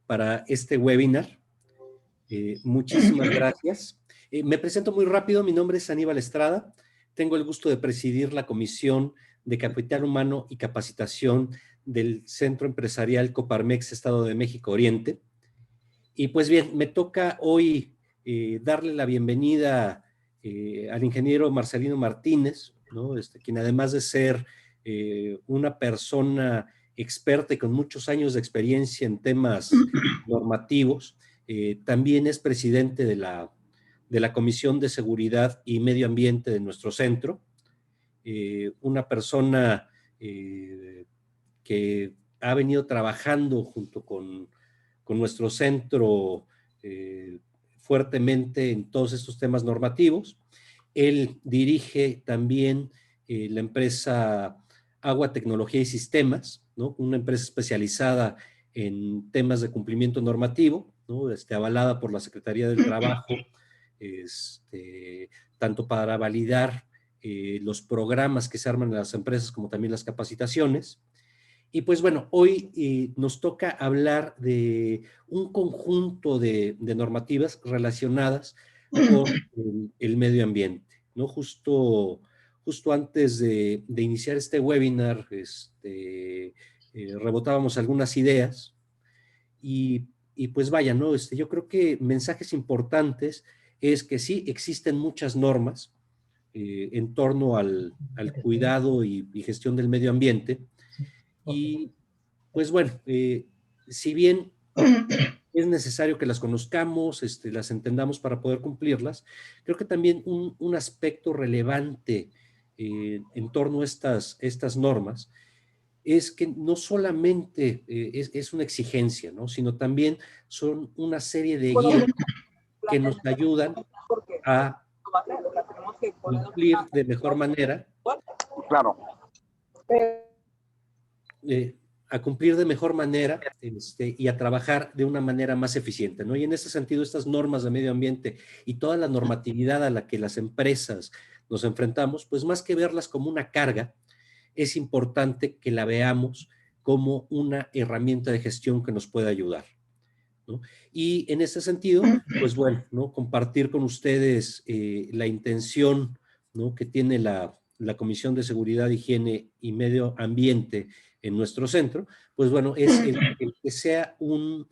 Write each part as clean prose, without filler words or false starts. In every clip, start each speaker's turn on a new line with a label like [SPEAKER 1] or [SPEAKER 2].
[SPEAKER 1] para este webinar. Muchísimas gracias. Me presento muy rápido, mi nombre es Aníbal Estrada, tengo el gusto de presidir la Comisión de Capital Humano y Capacitación del Centro Empresarial Coparmex Estado de México Oriente. Y pues bien, me toca hoy darle la bienvenida al ingeniero Marcelino Martínez, ¿no? Quien además de ser una persona experta y con muchos años de experiencia en temas normativos, también es presidente de la Comisión de Seguridad y Medio Ambiente de nuestro centro, una persona que ha venido trabajando junto con nuestro centro fuertemente en todos estos temas normativos. Él dirige también la empresa Agua, Tecnología y Sistemas, ¿no? Una empresa especializada en temas de cumplimiento normativo, ¿no? Avalada por la Secretaría del Trabajo, tanto para validar los programas que se arman en las empresas como también las capacitaciones. Y pues bueno, hoy nos toca hablar de un conjunto de normativas relacionadas con el medio ambiente, ¿no? Justo antes de iniciar este webinar, rebotábamos algunas ideas y pues vaya, ¿no? Yo creo que mensajes importantes es que sí existen muchas normas en torno al cuidado y gestión del medio ambiente. Y pues bueno, si bien es necesario que las conozcamos, las entendamos para poder cumplirlas, creo que también un aspecto relevante en torno a estas normas es que no solamente es una exigencia, ¿no? Sino también son una serie de guías que nos ayudan a cumplir de mejor manera.
[SPEAKER 2] Claro.
[SPEAKER 1] A cumplir de mejor manera y a trabajar de una manera más eficiente, ¿no? Y en ese sentido, estas normas de medio ambiente y toda la normatividad a la que las empresas nos enfrentamos, pues más que verlas como una carga, es importante que la veamos como una herramienta de gestión que nos puede ayudar, ¿no? Y en ese sentido, pues bueno, ¿no? Compartir con ustedes la intención, ¿no? Que tiene la Comisión de Seguridad, Higiene y Medio Ambiente en nuestro centro, pues bueno, es el que sea un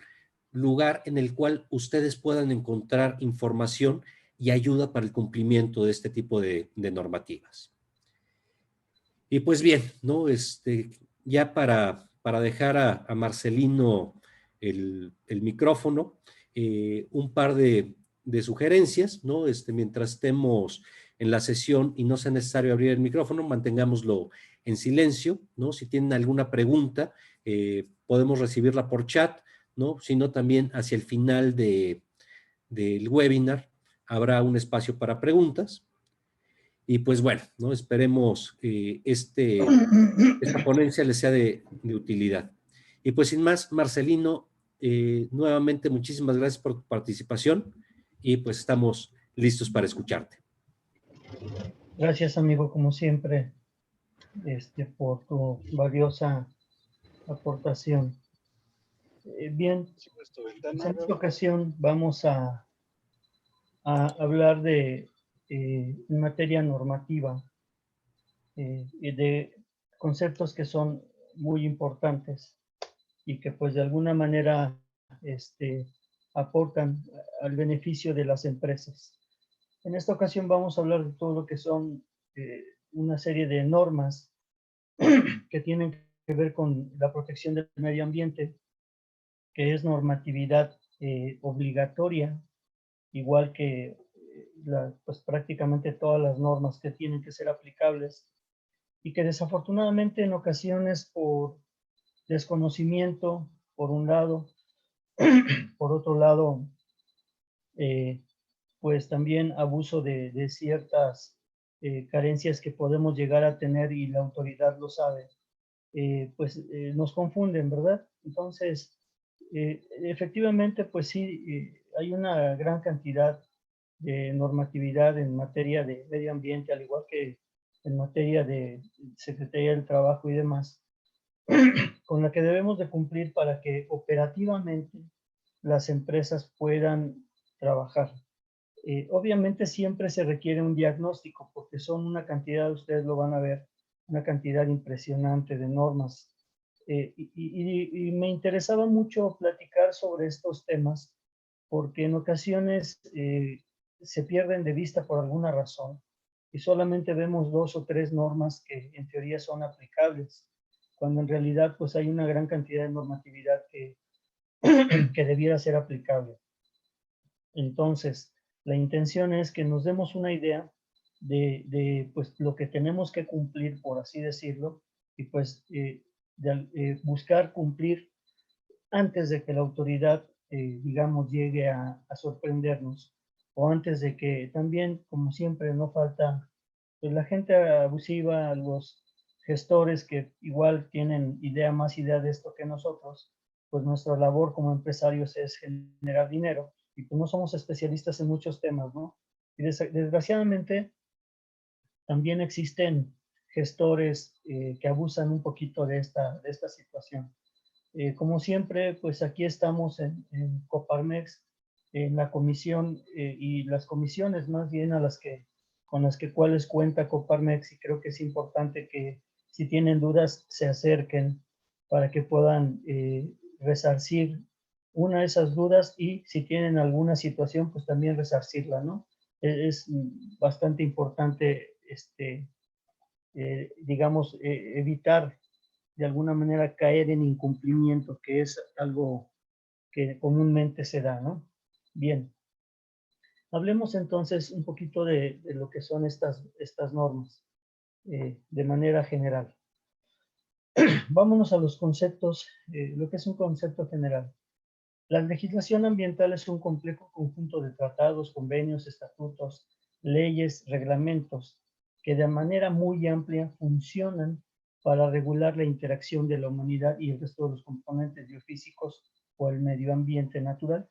[SPEAKER 1] lugar en el cual ustedes puedan encontrar información y ayuda para el cumplimiento de este tipo de normativas. Y pues bien, ¿no? Ya para dejar a Marcelino el micrófono, un par de sugerencias, ¿no? Mientras estemos en la sesión y no sea necesario abrir el micrófono, mantengámoslo en silencio, ¿no? Si tienen alguna pregunta, podemos recibirla por chat, ¿no? Si no, también hacia el final del webinar habrá un espacio para preguntas. Y pues bueno, ¿no? Esperemos esta ponencia les sea de utilidad. Y pues sin más, Marcelino, nuevamente muchísimas gracias por tu participación y pues estamos listos para escucharte.
[SPEAKER 3] Gracias, amigo, como siempre, por tu valiosa aportación. Bien, en esta ocasión vamos a hablar de materia normativa y de conceptos que son muy importantes y que pues de alguna manera aportan al beneficio de las empresas. En esta ocasión vamos a hablar de todo lo que son una serie de normas que tienen que ver con la protección del medio ambiente, que es normatividad obligatoria, igual que pues prácticamente todas las normas que tienen que ser aplicables y que desafortunadamente en ocasiones por desconocimiento, por un lado, por otro lado, pues también abuso de ciertas carencias que podemos llegar a tener y la autoridad lo sabe, pues nos confunden, ¿verdad? Entonces, efectivamente, pues sí, hay una gran cantidad de normatividad en materia de medio ambiente, al igual que en materia de Secretaría del Trabajo y demás, con la que debemos de cumplir para que operativamente las empresas puedan trabajar. Obviamente siempre se requiere un diagnóstico porque son una cantidad, ustedes lo van a ver, una cantidad impresionante de normas. Y me interesaba mucho platicar sobre estos temas porque en ocasiones se pierden de vista por alguna razón y solamente vemos 2 o 3 normas que en teoría son aplicables, cuando en realidad pues hay una gran cantidad de normatividad que debiera ser aplicable. Entonces, la intención es que nos demos una idea de pues, lo que tenemos que cumplir, por así decirlo, y pues buscar cumplir antes de que la autoridad, digamos, llegue a sorprendernos, o antes de que también, como siempre, no falta pues, la gente abusiva, los gestores que igual tienen más idea de esto que nosotros, pues nuestra labor como empresarios es generar dinero y pues no somos especialistas en muchos temas, ¿no? Y desgraciadamente también existen gestores que abusan un poquito de esta situación. Como siempre, pues aquí estamos en Coparmex, en la comisión y las comisiones más bien con las cuales cuenta Coparmex, y creo que es importante que si tienen dudas se acerquen para que puedan resarcir una de esas dudas y si tienen alguna situación, pues también resarcirla, ¿no? Es bastante importante, digamos, evitar de alguna manera caer en incumplimiento, que es algo que comúnmente se da, ¿no? Bien, hablemos entonces un poquito de lo que son estas normas de manera general. Vámonos a los conceptos, lo que es un concepto general. La legislación ambiental es un complejo conjunto de tratados, convenios, estatutos, leyes, reglamentos, que de manera muy amplia funcionan para regular la interacción de la humanidad y el resto de los componentes biofísicos o el medio ambiente natural,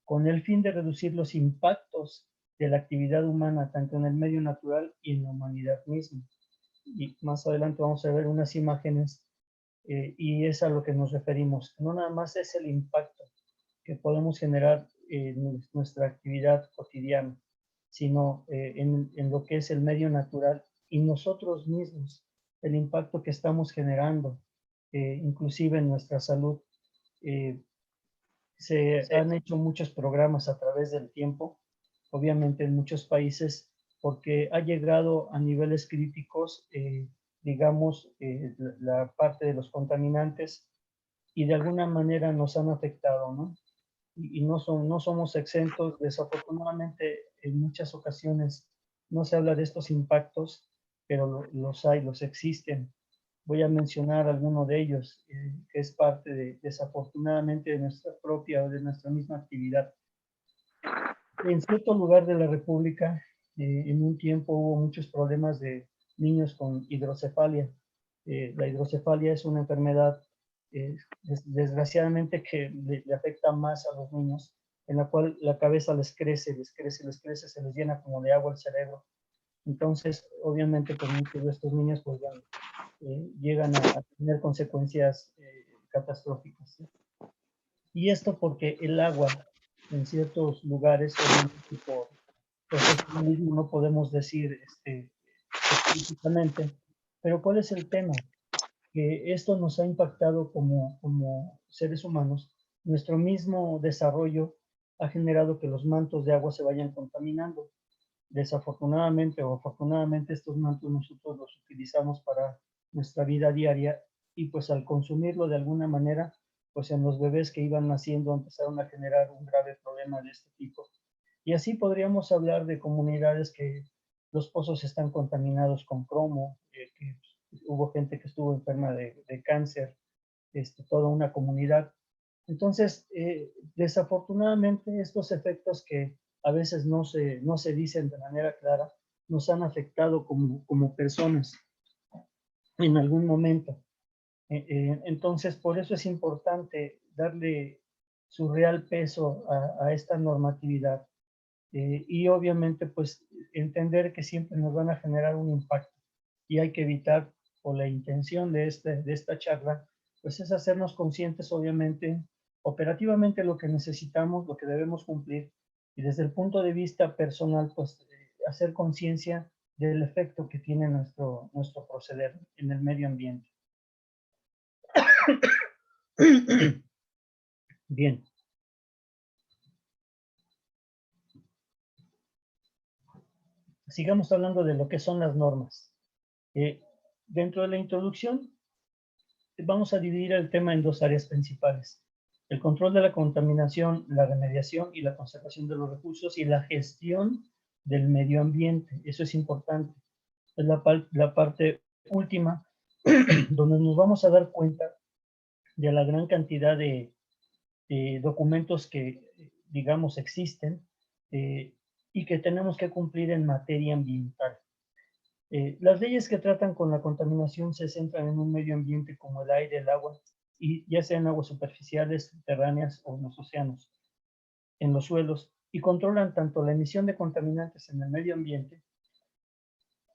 [SPEAKER 3] con el fin de reducir los impactos de la actividad humana tanto en el medio natural y en la humanidad misma. Y más adelante vamos a ver unas imágenes y es a lo que nos referimos. No nada más es el impacto que podemos generar en nuestra actividad cotidiana, sino en lo que es el medio natural y nosotros mismos, el impacto que estamos generando, inclusive en nuestra salud. Se han hecho muchos programas a través del tiempo, obviamente en muchos países, porque ha llegado a niveles críticos, digamos, la parte de los contaminantes y de alguna manera nos han afectado, ¿no? Y no somos exentos, desafortunadamente en muchas ocasiones no se habla de estos impactos, pero los hay, los existen. Voy a mencionar alguno de ellos, que es parte desafortunadamente, de nuestra propia o de nuestra misma actividad. En cierto lugar de la República, en un tiempo hubo muchos problemas de niños con hidrocefalia. La hidrocefalia es una enfermedad, desgraciadamente, que le afecta más a los niños, en la cual la cabeza les crece, les crece, les crece, se les llena como de agua el cerebro. Entonces, obviamente, pues muchos de estos niños pues, llegan a tener consecuencias catastróficas. ¿Sí? Y esto porque el agua en ciertos lugares, obviamente por profesionalismo no podemos decir explícitamente, pero ¿cuál es el tema? Que esto nos ha impactado como seres humanos. Nuestro mismo desarrollo ha generado que los mantos de agua se vayan contaminando. Desafortunadamente o afortunadamente estos mantos nosotros los utilizamos para nuestra vida diaria y pues al consumirlo de alguna manera, pues en los bebés que iban naciendo empezaron a generar un grave problema de este tipo. Y así podríamos hablar de comunidades que los pozos están contaminados con cromo, que hubo gente que estuvo enferma de cáncer, toda una comunidad. Entonces, desafortunadamente, estos efectos que a veces no se dicen de manera clara, nos han afectado como personas en algún momento. Entonces, por eso es importante darle su real peso a esta normatividad y obviamente, pues, entender que siempre nos van a generar un impacto y hay que evitar, o la intención de esta charla, pues es hacernos conscientes, obviamente, operativamente lo que necesitamos, lo que debemos cumplir, y desde el punto de vista personal, pues hacer conciencia del efecto que tiene nuestro proceder en el medio ambiente. Bien. Sigamos hablando de lo que son las normas. Dentro de la introducción, vamos a dividir el tema en dos áreas principales: el control de la contaminación, la remediación y la conservación de los recursos, y la gestión del medio ambiente. Eso es importante. Es la parte última donde nos vamos a dar cuenta de la gran cantidad de documentos que, digamos, existen y que tenemos que cumplir en materia ambiental. Las leyes que tratan con la contaminación se centran en un medio ambiente como el aire, el agua, y ya sean aguas superficiales, subterráneas o en los océanos, en los suelos, y controlan tanto la emisión de contaminantes en el medio ambiente,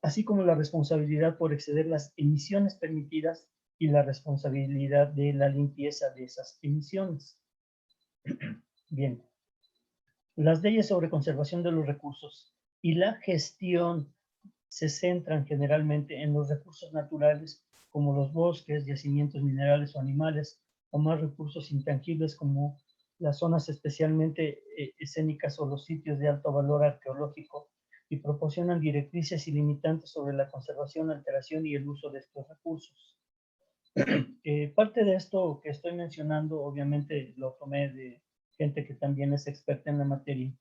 [SPEAKER 3] así como la responsabilidad por exceder las emisiones permitidas y la responsabilidad de la limpieza de esas emisiones. Bien, las leyes sobre conservación de los recursos y la gestión se centran generalmente en los recursos naturales como los bosques, yacimientos minerales o animales, o más recursos intangibles como las zonas especialmente escénicas o los sitios de alto valor arqueológico, y proporcionan directrices y limitantes sobre la conservación, alteración y el uso de estos recursos. Parte de esto que estoy mencionando, obviamente lo tomé de gente que también es experta en la materia,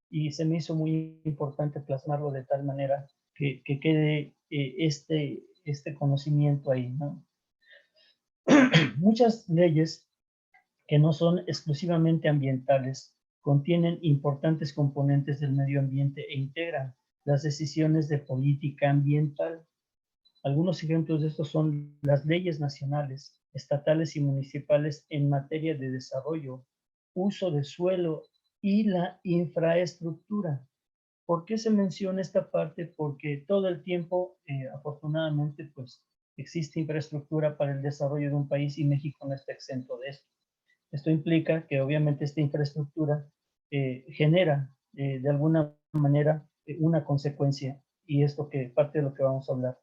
[SPEAKER 3] y se me hizo muy importante plasmarlo de tal manera que quede este conocimiento ahí, ¿no? Muchas leyes que no son exclusivamente ambientales contienen importantes componentes del medio ambiente e integran las decisiones de política ambiental. Algunos ejemplos de estos son las leyes nacionales, estatales y municipales en materia de desarrollo, uso de suelo y la infraestructura. ¿Por qué se menciona esta parte? Porque todo el tiempo, afortunadamente, pues existe infraestructura para el desarrollo de un país y México no está exento de esto. Esto implica que obviamente esta infraestructura genera de alguna manera una consecuencia, y esto que parte de lo que vamos a hablar.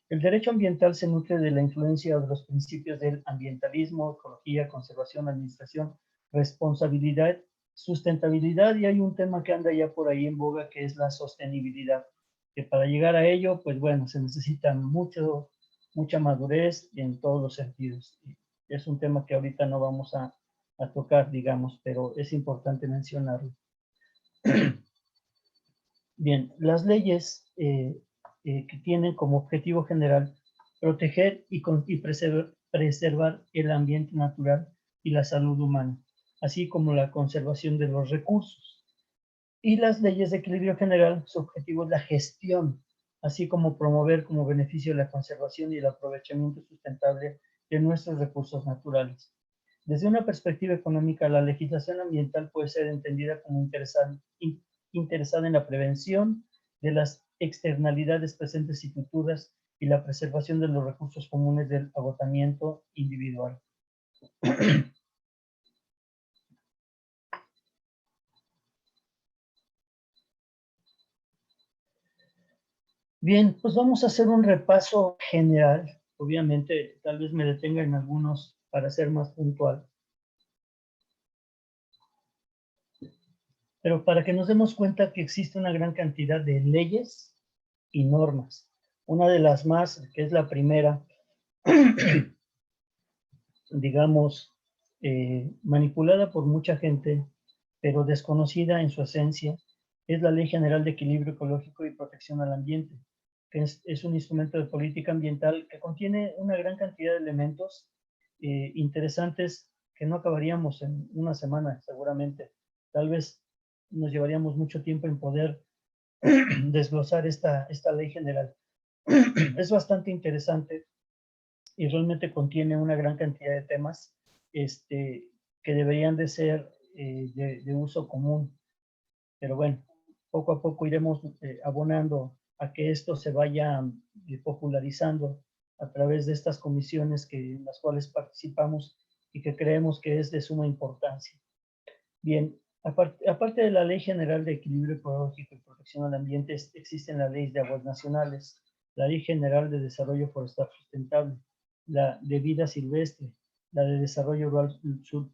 [SPEAKER 3] El derecho ambiental se nutre de la influencia de los principios del ambientalismo, ecología, conservación, administración, responsabilidad, sustentabilidad, y hay un tema que anda ya por ahí en boga, que es la sostenibilidad, que para llegar a ello, pues bueno, se necesita mucha madurez en todos los sentidos. Es un tema que ahorita no vamos a tocar, digamos, pero es importante mencionarlo. Bien, las leyes que tienen como objetivo general proteger y preservar el ambiente natural y la salud humana, así como la conservación de los recursos. Y las leyes de equilibrio general, su objetivo es la gestión, así como promover como beneficio la conservación y el aprovechamiento sustentable de nuestros recursos naturales. Desde una perspectiva económica, la legislación ambiental puede ser entendida como interesada en la prevención de las externalidades presentes y futuras y la preservación de los recursos comunes del agotamiento individual. Bien, pues vamos a hacer un repaso general. Obviamente, tal vez me detenga en algunos para ser más puntual. Pero para que nos demos cuenta que existe una gran cantidad de leyes y normas. Una de las más, que es la primera, digamos, manipulada por mucha gente, pero desconocida en su esencia, es la Ley General de Equilibrio Ecológico y Protección al Ambiente, que es un instrumento de política ambiental que contiene una gran cantidad de elementos interesantes que no acabaríamos en una semana, seguramente. Tal vez nos llevaríamos mucho tiempo en poder desglosar esta ley general. Es bastante interesante y realmente contiene una gran cantidad de temas que deberían de ser de uso común. Pero bueno, poco a poco iremos abonando a que esto se vaya popularizando a través de estas comisiones en las cuales participamos y que creemos que es de suma importancia. Bien, aparte de la Ley General de Equilibrio Ecológico y Protección al Ambiente, existen las leyes de aguas nacionales, la Ley General de Desarrollo Forestal Sustentable, la de vida silvestre, la de Desarrollo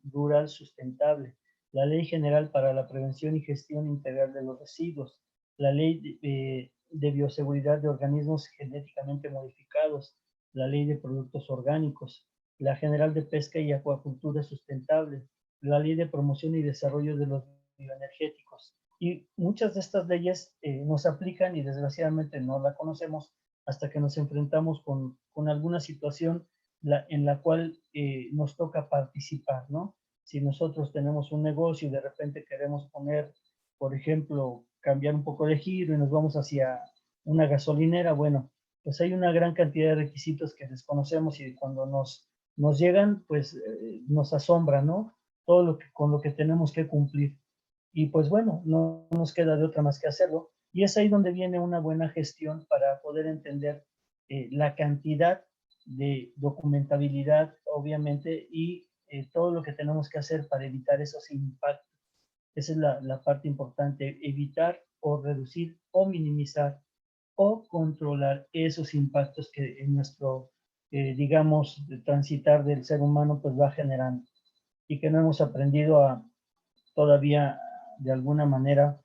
[SPEAKER 3] Rural Sustentable, la Ley General para la Prevención y Gestión Integral de los Residuos, la Ley de Bioseguridad de Organismos Genéticamente Modificados, la Ley de Productos Orgánicos, la General de Pesca y Acuacultura Sustentable, la Ley de Promoción y Desarrollo de los Bioenergéticos. Y muchas de estas leyes nos aplican y desgraciadamente no la conocemos hasta que nos enfrentamos con alguna situación en la cual nos toca participar, ¿no? Si nosotros tenemos un negocio y de repente queremos poner, por ejemplo, cambiar un poco de giro y nos vamos hacia una gasolinera, bueno, pues hay una gran cantidad de requisitos que desconocemos y cuando nos llegan, pues nos asombra, ¿no? Todo con lo que tenemos que cumplir. Y pues bueno, no nos queda de otra más que hacerlo. Y es ahí donde viene una buena gestión para poder entender la cantidad de documentabilidad, obviamente, y todo lo que tenemos que hacer para evitar esos impactos. Esa es la parte importante, evitar o reducir o minimizar o controlar esos impactos que en nuestro, digamos, transitar del ser humano, pues va generando y que no hemos aprendido todavía de alguna manera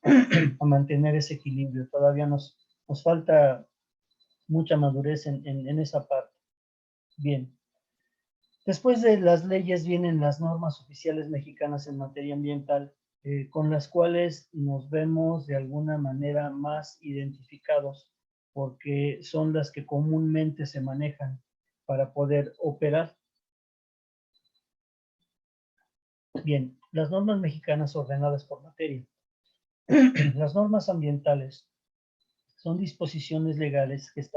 [SPEAKER 3] a mantener ese equilibrio. Todavía nos falta mucha madurez en esa parte. Bien. Después de las leyes vienen las normas oficiales mexicanas en materia ambiental, con las cuales nos vemos de alguna manera más identificados, porque son las que comúnmente se manejan para poder operar. Bien, las normas mexicanas ordenadas por materia. Las normas ambientales son disposiciones legales que se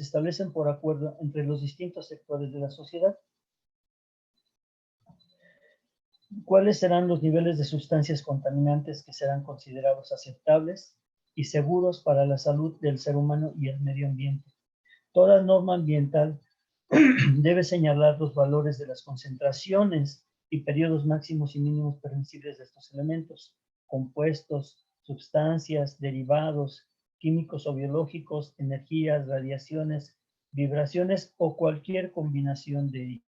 [SPEAKER 3] establecen por acuerdo entre los distintos sectores de la sociedad. ¿Cuáles serán los niveles de sustancias contaminantes que serán considerados aceptables y seguros para la salud del ser humano y el medio ambiente? Toda norma ambiental debe señalar los valores de las concentraciones y periodos máximos y mínimos permisibles de estos elementos, compuestos, sustancias, derivados, químicos o biológicos, energías, radiaciones, vibraciones o cualquier combinación de ellos.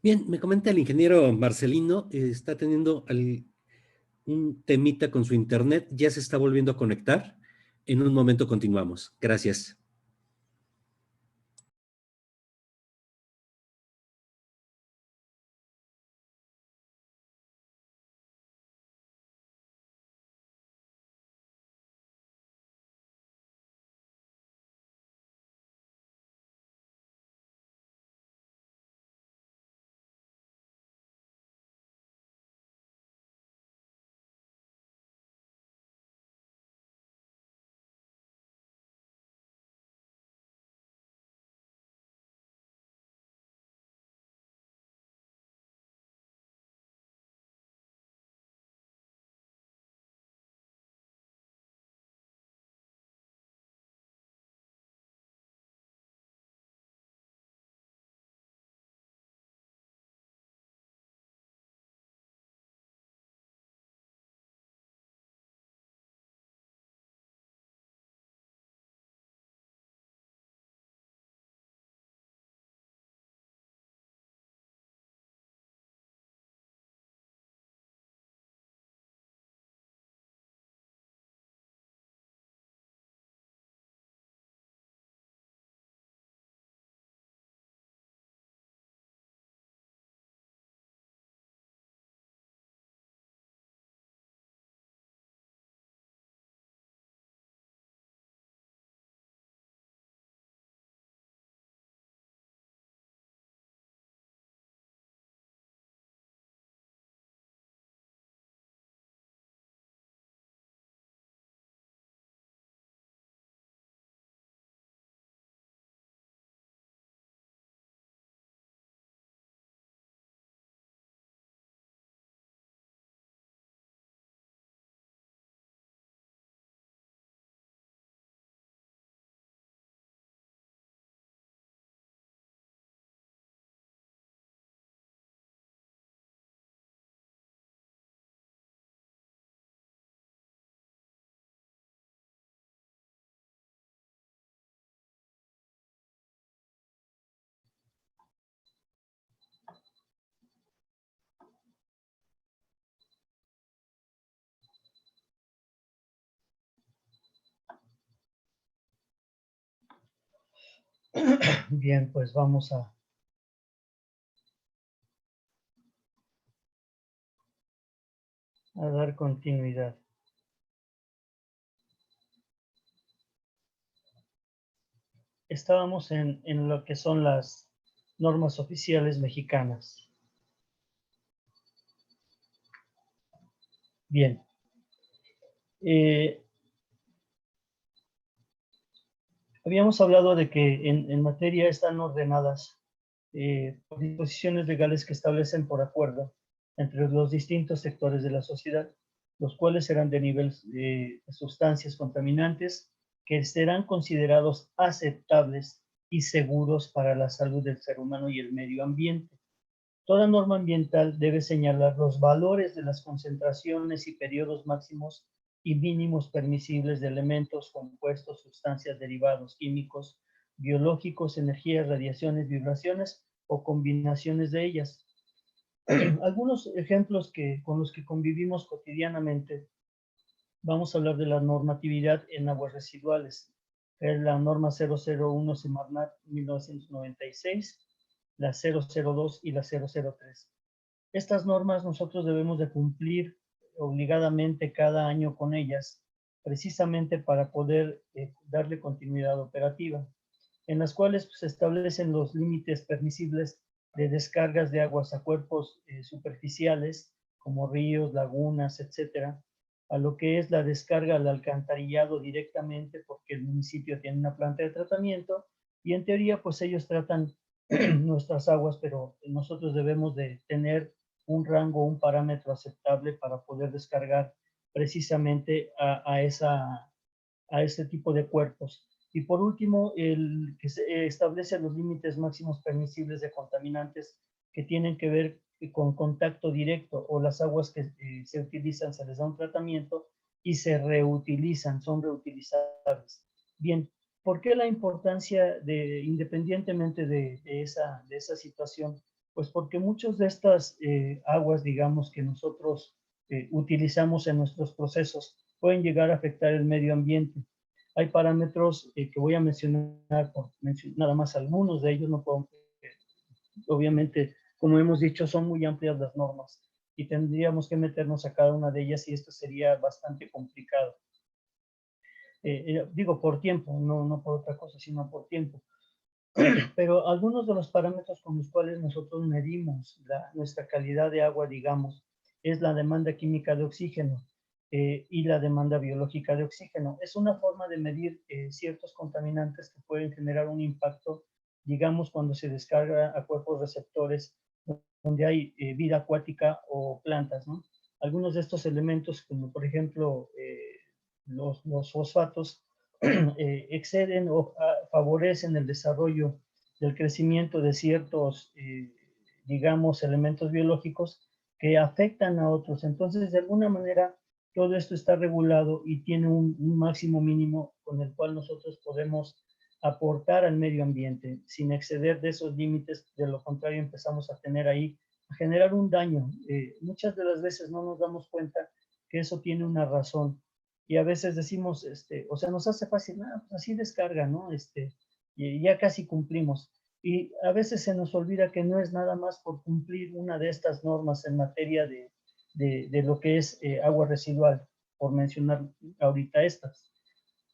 [SPEAKER 1] Bien, me comenta el ingeniero Marcelino, está teniendo un temita con su internet, ya se está volviendo a conectar. En un momento continuamos. Gracias.
[SPEAKER 3] Bien, pues vamos a dar continuidad. Estábamos en lo que son las normas oficiales mexicanas. Bien. Habíamos hablado de que en materia están ordenadas por disposiciones legales que establecen por acuerdo entre los distintos sectores de la sociedad, los cuales serán de nivel de sustancias contaminantes que serán considerados aceptables y seguros para la salud del ser humano y el medio ambiente. Toda norma ambiental debe señalar los valores de las concentraciones y periodos máximos y mínimos permisibles de elementos, compuestos, sustancias, derivados químicos, biológicos, energías, radiaciones, vibraciones o combinaciones de ellas. Algunos ejemplos con los que convivimos cotidianamente, vamos a hablar de la normatividad en aguas residuales. Es la norma 001 Semarnat 1996, la 002 y la 003. Estas normas nosotros debemos de cumplir obligadamente cada año con ellas, precisamente para poder darle continuidad operativa, en las cuales se establecen los límites permisibles de descargas de aguas a cuerpos superficiales, como ríos, lagunas, etcétera, a lo que es la descarga al alcantarillado directamente, porque el municipio tiene una planta de tratamiento, y en teoría pues ellos tratan nuestras aguas, pero nosotros debemos de tener un rango, un parámetro aceptable para poder descargar precisamente a ese tipo de cuerpos. Y por último, el que se establece los límites máximos permisibles de contaminantes que tienen que ver con contacto directo, o las aguas que se utilizan, se les da un tratamiento y se reutilizan, son reutilizables. Bien, ¿por qué la importancia de, independientemente de esa situación? Pues porque muchas de estas aguas, digamos, que nosotros utilizamos en nuestros procesos, pueden llegar a afectar el medio ambiente. Hay parámetros que voy a mencionar, nada más algunos de ellos, no puedo, obviamente, como hemos dicho, son muy amplias las normas y tendríamos que meternos a cada una de ellas y esto sería bastante complicado. Digo por tiempo, no por otra cosa, sino por tiempo. Pero algunos de los parámetros con los cuales nosotros medimos nuestra calidad de agua, digamos, es la demanda química de oxígeno y la demanda biológica de oxígeno. Es una forma de medir ciertos contaminantes que pueden generar un impacto, digamos, cuando se descarga a cuerpos receptores donde hay vida acuática o plantas, ¿no? Algunos de estos elementos, como por ejemplo los fosfatos, exceden o favorecen el desarrollo del crecimiento de ciertos, digamos, elementos biológicos que afectan a otros. Entonces, de alguna manera, todo esto está regulado y tiene un máximo mínimo con el cual nosotros podemos aportar al medio ambiente sin exceder de esos límites. De lo contrario, empezamos a tener ahí, a generar un daño. Muchas de las veces no nos damos cuenta que eso tiene una razón y a veces decimos, o sea, nos hace fácil, pues así descarga, ¿no? Y ya casi cumplimos. Y a veces se nos olvida que no es nada más por cumplir una de estas normas en materia de lo que es agua residual, por mencionar ahorita estas.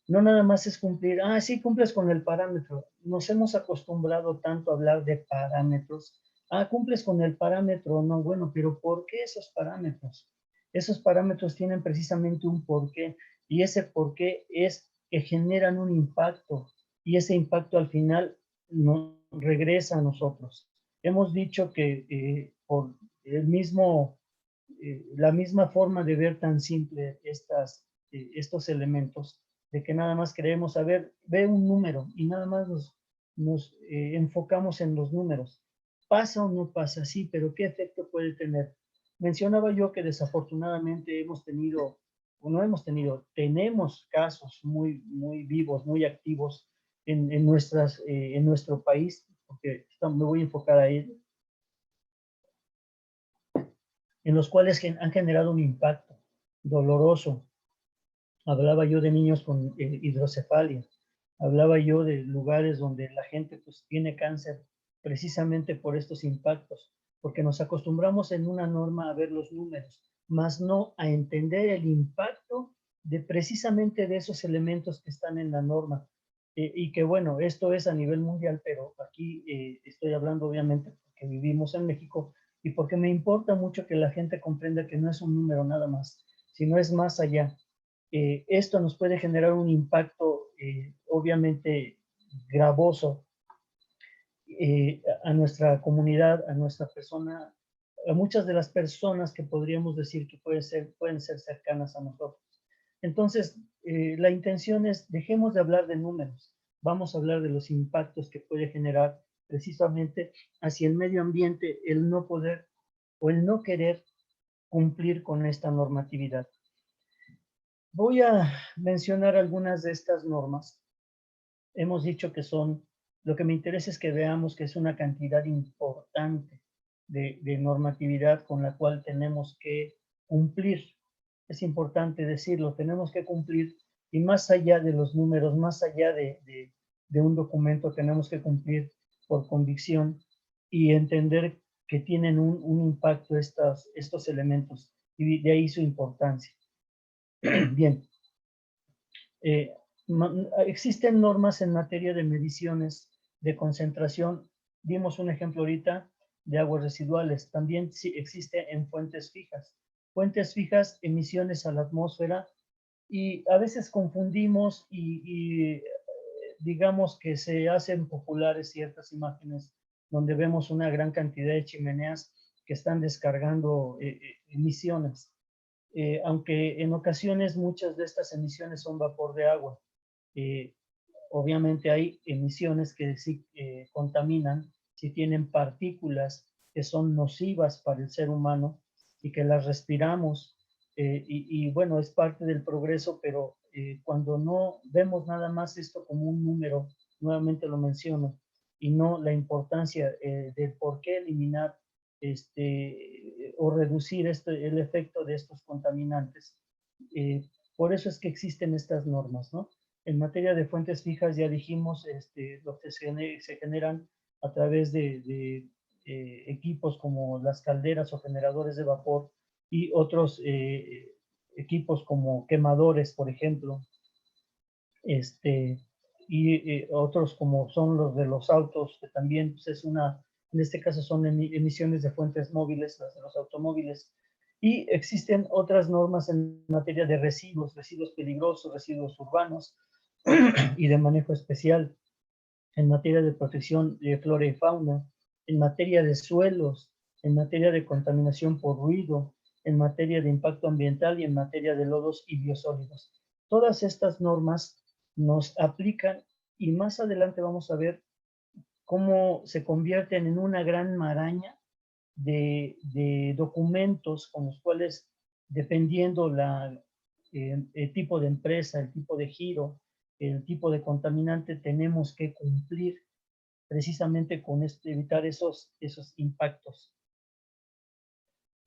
[SPEAKER 3] No nada más es cumplir, sí cumples con el parámetro. Nos hemos acostumbrado tanto a hablar de parámetros. Cumples con el parámetro, no, bueno, pero ¿por qué esos parámetros? Esos parámetros tienen precisamente un porqué y ese porqué es que generan un impacto y ese impacto al final nos regresa a nosotros. Hemos dicho que por la misma forma de ver tan simple estos elementos, de que nada más creemos saber, ve un número y nada más nos enfocamos en los números. ¿Pasa o no pasa? Sí, pero ¿qué efecto puede tener? Mencionaba yo que desafortunadamente tenemos casos muy, muy vivos, muy activos en nuestro país, porque me voy a enfocar a él, en los cuales han generado un impacto doloroso. Hablaba yo de niños con hidrocefalia, Hablaba yo de lugares donde la gente pues tiene cáncer precisamente por estos impactos, porque nos acostumbramos en una norma a ver los números, más no a entender el impacto de precisamente de esos elementos que están en la norma. Y que bueno, esto es a nivel mundial, pero aquí estoy hablando obviamente porque vivimos en México y porque me importa mucho que la gente comprenda que no es un número nada más, sino es más allá. Esto nos puede generar un impacto obviamente gravoso a nuestra comunidad, a nuestra persona, a muchas de las personas que podríamos decir que pueden ser cercanas a nosotros. Entonces, la intención es, dejemos de hablar de números, vamos a hablar de los impactos que puede generar precisamente hacia el medio ambiente el no poder o el no querer cumplir con esta normatividad. Voy a mencionar algunas de estas normas. Hemos dicho que son, lo que me interesa es que veamos que es una cantidad importante de normatividad con la cual tenemos que cumplir. Es importante decirlo, tenemos que cumplir y más allá de los números, más allá de un documento, tenemos que cumplir por convicción y entender que tienen un impacto estos elementos y de ahí su importancia. Bien, eh, existen normas en materia de mediciones de concentración. Dimos un ejemplo ahorita de aguas residuales. También sí existe en fuentes fijas. Fuentes fijas, emisiones a la atmósfera, y a veces confundimos y digamos que se hacen populares ciertas imágenes donde vemos una gran cantidad de chimeneas que están descargando emisiones. Aunque en ocasiones muchas de estas emisiones son vapor de agua. Eh, Obviamente hay emisiones que sí contaminan, si tienen partículas que son nocivas para el ser humano y que las respiramos. Y bueno, es parte del progreso, pero cuando no vemos nada más esto como un número, nuevamente lo menciono, y no la importancia del por qué eliminar o reducir el efecto de estos contaminantes. Por eso es que existen estas normas, ¿no? En materia de fuentes fijas ya dijimos lo que se generan a través de equipos como las calderas o generadores de vapor y otros equipos como quemadores, por ejemplo, y otros como son los de los autos, que también pues, en este caso son emisiones de fuentes móviles, las de los automóviles. Y existen otras normas en materia de residuos peligrosos, residuos urbanos y de manejo especial, en materia de protección de flora y fauna, en materia de suelos, en materia de contaminación por ruido, en materia de impacto ambiental y en materia de lodos y biosólidos. Todas estas normas nos aplican y más adelante vamos a ver cómo se convierten en una gran maraña de documentos con los cuales, dependiendo el tipo de empresa, el tipo de giro, el tipo de contaminante, tenemos que cumplir precisamente con evitar esos impactos.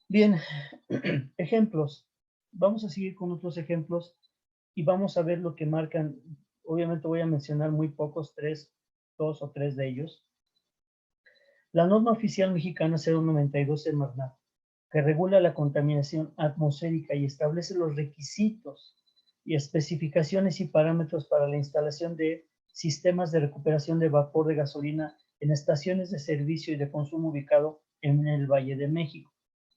[SPEAKER 3] Bien, ejemplos. Vamos a seguir con otros ejemplos y vamos a ver lo que marcan. Obviamente voy a mencionar muy pocos, dos o tres de ellos. La norma oficial mexicana 092 Semarnat, que regula la contaminación atmosférica y establece los requisitos y especificaciones y parámetros para la instalación de sistemas de recuperación de vapor de gasolina en estaciones de servicio y de consumo ubicado en el Valle de México.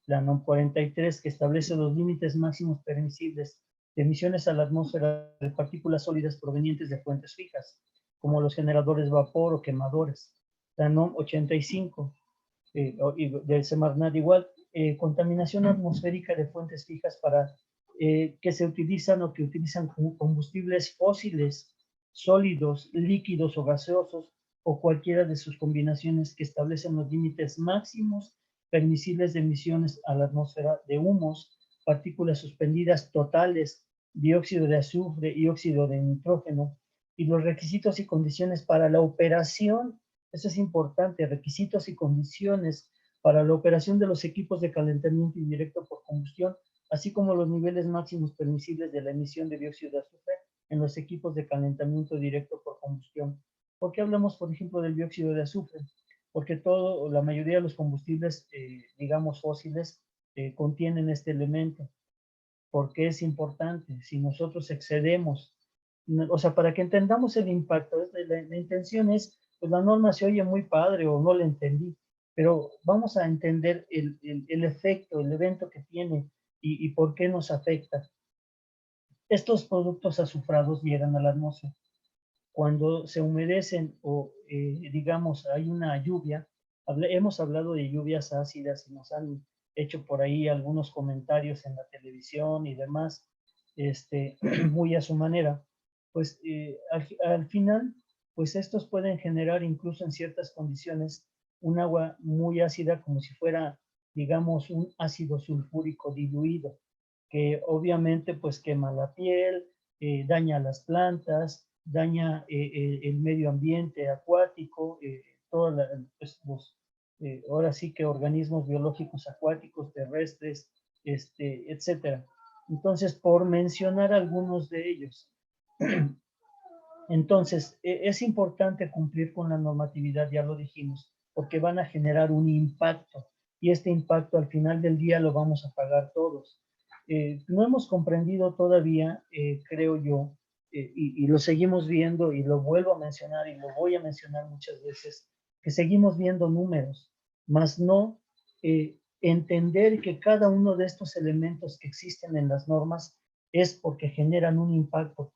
[SPEAKER 3] La NOM 43, que establece los límites máximos permisibles de emisiones a la atmósfera de partículas sólidas provenientes de fuentes fijas, como los generadores de vapor o quemadores. La NOM 85, y del Semarnat igual, contaminación atmosférica de fuentes fijas para que se utilizan o que utilizan combustibles fósiles, sólidos, líquidos o gaseosos, o cualquiera de sus combinaciones que establecen los límites máximos permisibles de emisiones a la atmósfera de humos, partículas suspendidas totales, dióxido de azufre y óxido de nitrógeno, y los requisitos y condiciones para la operación. Eso es importante, requisitos y condiciones para la operación de los equipos de calentamiento indirecto por combustión, así como los niveles máximos permisibles de la emisión de dióxido de azufre en los equipos de calentamiento directo por combustión. ¿Por qué hablamos, por ejemplo, del dióxido de azufre? Porque la mayoría de los combustibles, digamos, fósiles, contienen este elemento. ¿Por qué es importante? Si nosotros excedemos, o sea, para que entendamos el impacto, la intención es, pues la norma se oye muy padre o no la entendí, pero vamos a entender el efecto, el evento que tiene y por qué nos afecta. Estos productos azufrados llegan a la atmósfera. Cuando se humedecen o, digamos, hay una lluvia, hemos hablado de lluvias ácidas y nos han hecho por ahí algunos comentarios en la televisión y demás, muy a su manera, pues al final, pues estos pueden generar incluso en ciertas condiciones un agua muy ácida como si fuera, digamos, un ácido sulfúrico diluido, que obviamente pues quema la piel, daña las plantas, daña el medio ambiente acuático, pues, ahora sí que organismos biológicos acuáticos, terrestres, etcétera. Entonces, por mencionar algunos de ellos. Entonces, es importante cumplir con la normatividad, ya lo dijimos, porque van a generar un impacto y este impacto al final del día lo vamos a pagar todos. No hemos comprendido todavía, creo yo, y lo seguimos viendo y lo vuelvo a mencionar y lo voy a mencionar muchas veces, que seguimos viendo números, más no entender que cada uno de estos elementos que existen en las normas es porque generan un impacto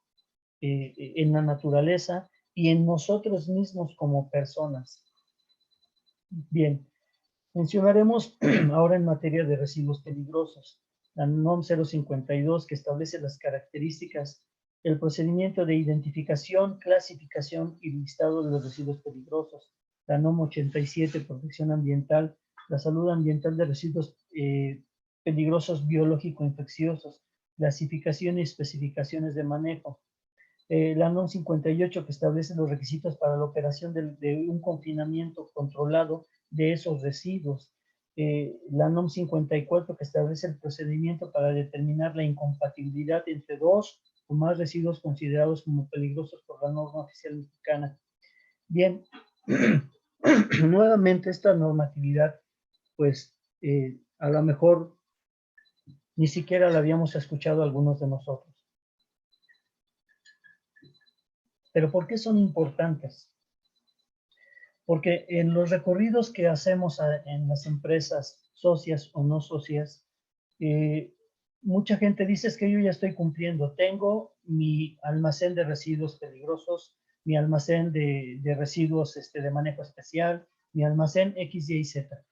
[SPEAKER 3] en la naturaleza y en nosotros mismos como personas. Bien, mencionaremos ahora en materia de residuos peligrosos. La NOM 052 que establece las características, el procedimiento de identificación, clasificación y listado de los residuos peligrosos. La NOM 87, protección ambiental, la salud ambiental de residuos peligrosos biológico-infecciosos, clasificación y especificaciones de manejo. La NOM 58 que establece los requisitos para la operación de un confinamiento controlado de esos residuos. La NOM 54 que establece el procedimiento para determinar la incompatibilidad entre dos o más residuos considerados como peligrosos por la norma oficial mexicana. Bien, nuevamente esta normatividad, pues a lo mejor ni siquiera la habíamos escuchado algunos de nosotros. Pero ¿por qué son importantes? Porque en los recorridos que hacemos en las empresas socias o no socias, mucha gente dice es que yo ya estoy cumpliendo, tengo mi almacén de residuos peligrosos, mi almacén de residuos de manejo especial, mi almacén X, Y, Z.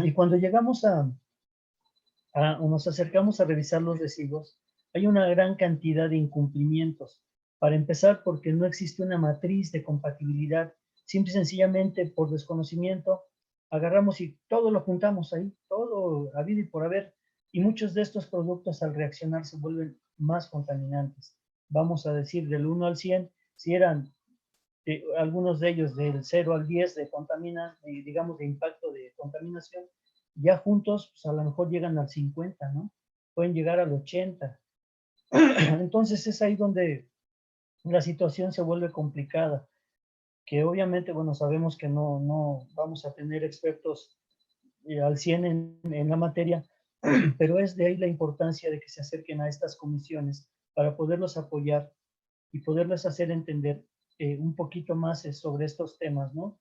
[SPEAKER 3] Y cuando llegamos o nos acercamos a revisar los residuos, hay una gran cantidad de incumplimientos. Para empezar, porque no existe una matriz de compatibilidad, simple y sencillamente por desconocimiento, agarramos y todo lo juntamos ahí, todo habido y por haber, y muchos de estos productos al reaccionar se vuelven más contaminantes. Vamos a decir del 1 al 100, si eran algunos de ellos del 0 al 10 de digamos de impacto de contaminación, ya juntos pues a lo mejor llegan al 50, ¿no? Pueden llegar al 80. Entonces es ahí donde la situación se vuelve complicada, que obviamente, bueno, sabemos que no vamos a tener expertos al 100 en la materia, pero es de ahí la importancia de que se acerquen a estas comisiones para poderlos apoyar y poderles hacer entender un poquito más sobre estos temas, ¿no?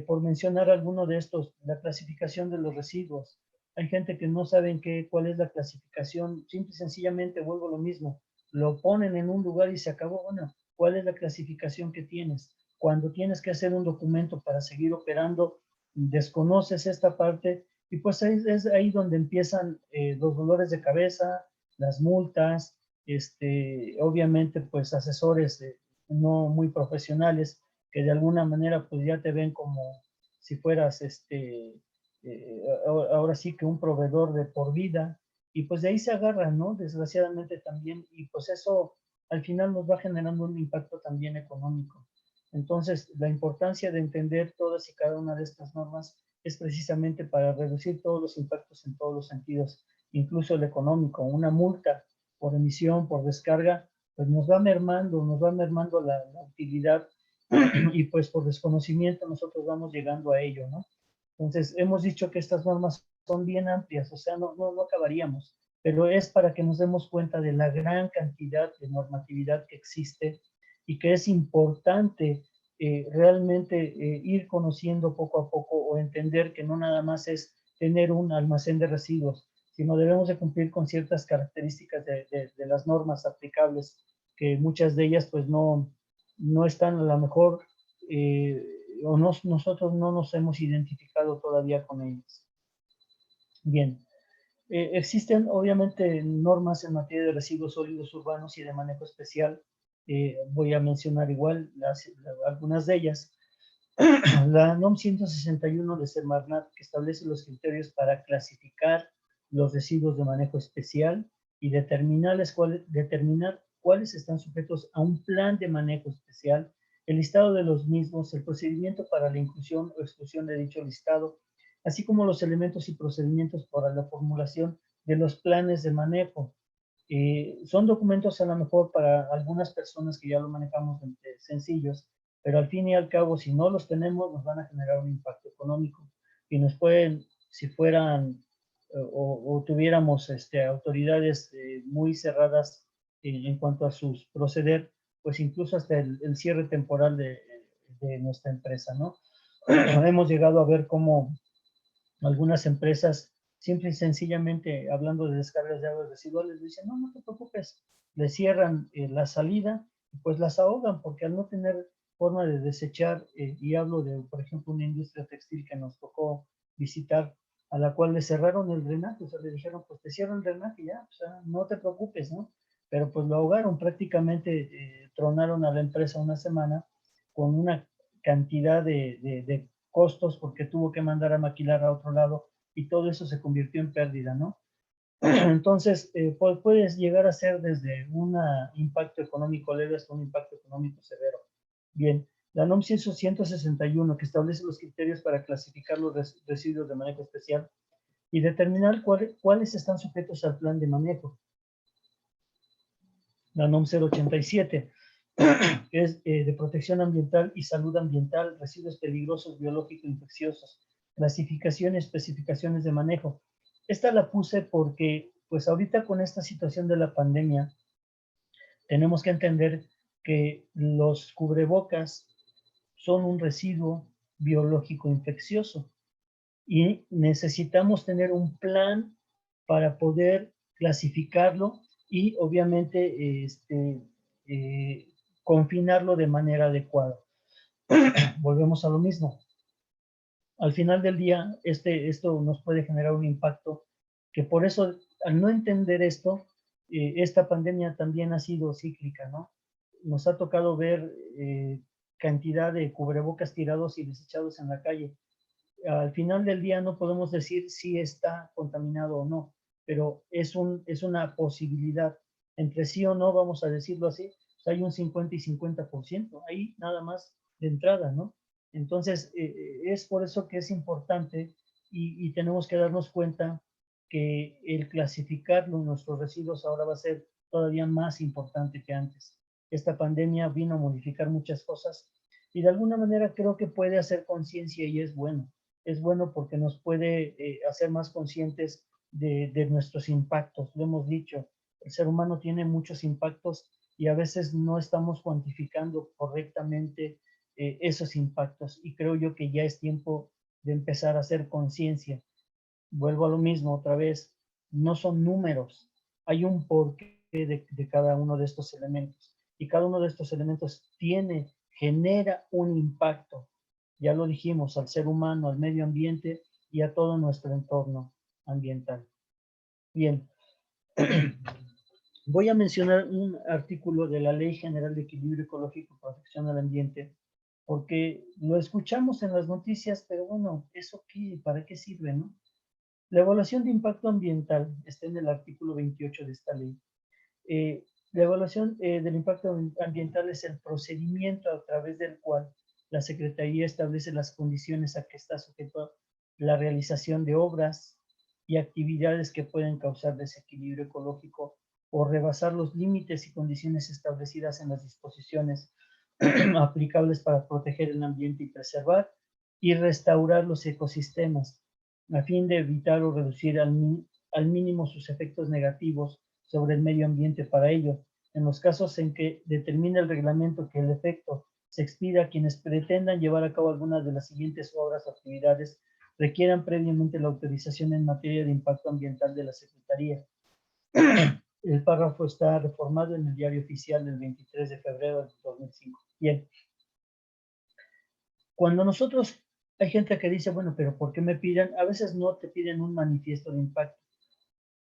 [SPEAKER 3] Por mencionar alguno de estos, la clasificación de los residuos. Hay gente que no saben cuál es la clasificación, simple y sencillamente vuelvo lo mismo, lo ponen en un lugar y se acabó. Bueno, ¿cuál es la clasificación que tienes? Cuando tienes que hacer un documento para seguir operando, desconoces esta parte y pues es ahí donde empiezan los dolores de cabeza, las multas, obviamente pues asesores no muy profesionales que de alguna manera pues ya te ven como si fueras ahora sí que un proveedor de por vida y pues de ahí se agarran, ¿no? Desgraciadamente también y pues eso al final nos va generando un impacto también económico. Entonces la importancia de entender todas y cada una de estas normas es precisamente para reducir todos los impactos en todos los sentidos, incluso el económico. Una multa por emisión, por descarga, pues nos va mermando la utilidad y pues por desconocimiento nosotros vamos llegando a ello, ¿no? Entonces, hemos dicho que estas normas son bien amplias, o sea, no acabaríamos, pero es para que nos demos cuenta de la gran cantidad de normatividad que existe y que es importante realmente ir conociendo poco a poco o entender que no nada más es tener un almacén de residuos, sino debemos de cumplir con ciertas características de las normas aplicables, que muchas de ellas pues no están a lo mejor o nosotros no nos hemos identificado todavía con ellas. Bien, existen obviamente normas en materia de residuos sólidos urbanos y de manejo especial. Voy a mencionar igual algunas de ellas. La NOM 161 de Semarnat, que establece los criterios para clasificar los residuos de manejo especial y determinar cuáles están sujetos a un plan de manejo especial, el listado de los mismos, el procedimiento para la inclusión o exclusión de dicho listado, así como los elementos y procedimientos para la formulación de los planes de manejo. Son documentos a lo mejor para algunas personas que ya lo manejamos sencillos, pero al fin y al cabo, si no los tenemos, nos van a generar un impacto económico y nos pueden, si fueran o tuviéramos autoridades muy cerradas en cuanto a sus proceder, pues incluso hasta el cierre temporal de nuestra empresa, ¿no? Hemos llegado a ver cómo algunas empresas, simple y sencillamente, hablando de descargas de aguas residuales, dicen, no te preocupes, le cierran la salida y pues las ahogan, porque al no tener forma de desechar, y hablo de, por ejemplo, una industria textil que nos tocó visitar, a la cual le cerraron el drenaje, o sea, le dijeron, pues te cierran el drenaje ya, o sea, no te preocupes, ¿no? Pero pues lo ahogaron, prácticamente tronaron a la empresa una semana con una cantidad de costos porque tuvo que mandar a maquilar a otro lado y todo eso se convirtió en pérdida, ¿no? Entonces, puedes llegar a ser desde un impacto económico leve hasta un impacto económico severo. Bien, la NOM 161, que establece los criterios para clasificar los residuos de manejo especial y determinar cuáles están sujetos al plan de manejo. La NOM 087, que es de protección ambiental y salud ambiental, residuos peligrosos, biológicos, infecciosos, clasificación y especificaciones de manejo. Esta la puse porque, pues ahorita con esta situación de la pandemia, tenemos que entender que los cubrebocas son un residuo biológico infeccioso y necesitamos tener un plan para poder clasificarlo y obviamente confinarlo de manera adecuada. Volvemos a lo mismo. Al final del día, esto nos puede generar un impacto que por eso, al no entender esto, esta pandemia también ha sido cíclica, ¿no? Nos ha tocado ver cantidad de cubrebocas tirados y desechados en la calle. Al final del día no podemos decir si está contaminado o no, pero es una posibilidad. Entre sí o no, vamos a decirlo así, pues hay un 50 y 50%, ahí nada más de entrada, ¿no? Entonces, es por eso que es importante y tenemos que darnos cuenta que el clasificarlo, nuestros residuos, ahora va a ser todavía más importante que antes. Esta pandemia vino a modificar muchas cosas y de alguna manera creo que puede hacer conciencia y es bueno. Es bueno porque nos puede hacer más conscientes de nuestros impactos. Lo hemos dicho, el ser humano tiene muchos impactos y a veces no estamos cuantificando correctamente esos impactos. Y creo yo que ya es tiempo de empezar a hacer conciencia. Vuelvo a lo mismo otra vez, no son números, hay un porqué de cada uno de estos elementos. Y cada uno de estos elementos genera un impacto, ya lo dijimos, al ser humano, al medio ambiente y a todo nuestro entorno ambiental. Bien, voy a mencionar un artículo de la Ley General de Equilibrio Ecológico y Protección al Ambiente, porque lo escuchamos en las noticias, pero bueno, ¿eso qué? ¿Para qué sirve, no? La evaluación de impacto ambiental está en el artículo 28 de esta ley. La evaluación del impacto ambiental es el procedimiento a través del cual la Secretaría establece las condiciones a que está sujeto la realización de obras y actividades que pueden causar desequilibrio ecológico o rebasar los límites y condiciones establecidas en las disposiciones aplicables para proteger el ambiente y preservar y restaurar los ecosistemas, a fin de evitar o reducir al mínimo sus efectos negativos sobre el medio ambiente. Para ello, en los casos en que determine el reglamento que el efecto se expida a quienes pretendan llevar a cabo alguna de las siguientes obras o actividades, requieran previamente la autorización en materia de impacto ambiental de la Secretaría. El párrafo está reformado en el Diario Oficial del 23 de febrero de 2005. Bien. Cuando nosotros, hay gente que dice, bueno, pero ¿por qué me piden? A veces no te piden un manifiesto de impacto.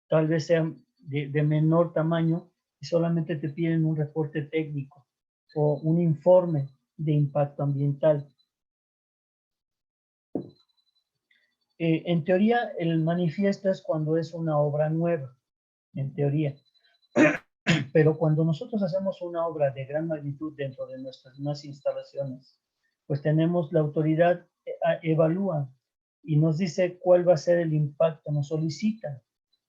[SPEAKER 3] Tal vez sea de menor tamaño y solamente te piden un reporte técnico o un informe de impacto ambiental. En teoría, el manifiesto es cuando es una obra nueva, en teoría. Pero cuando nosotros hacemos una obra de gran magnitud dentro de nuestras mismas instalaciones, pues tenemos la autoridad, evalúa y nos dice cuál va a ser el impacto, nos solicita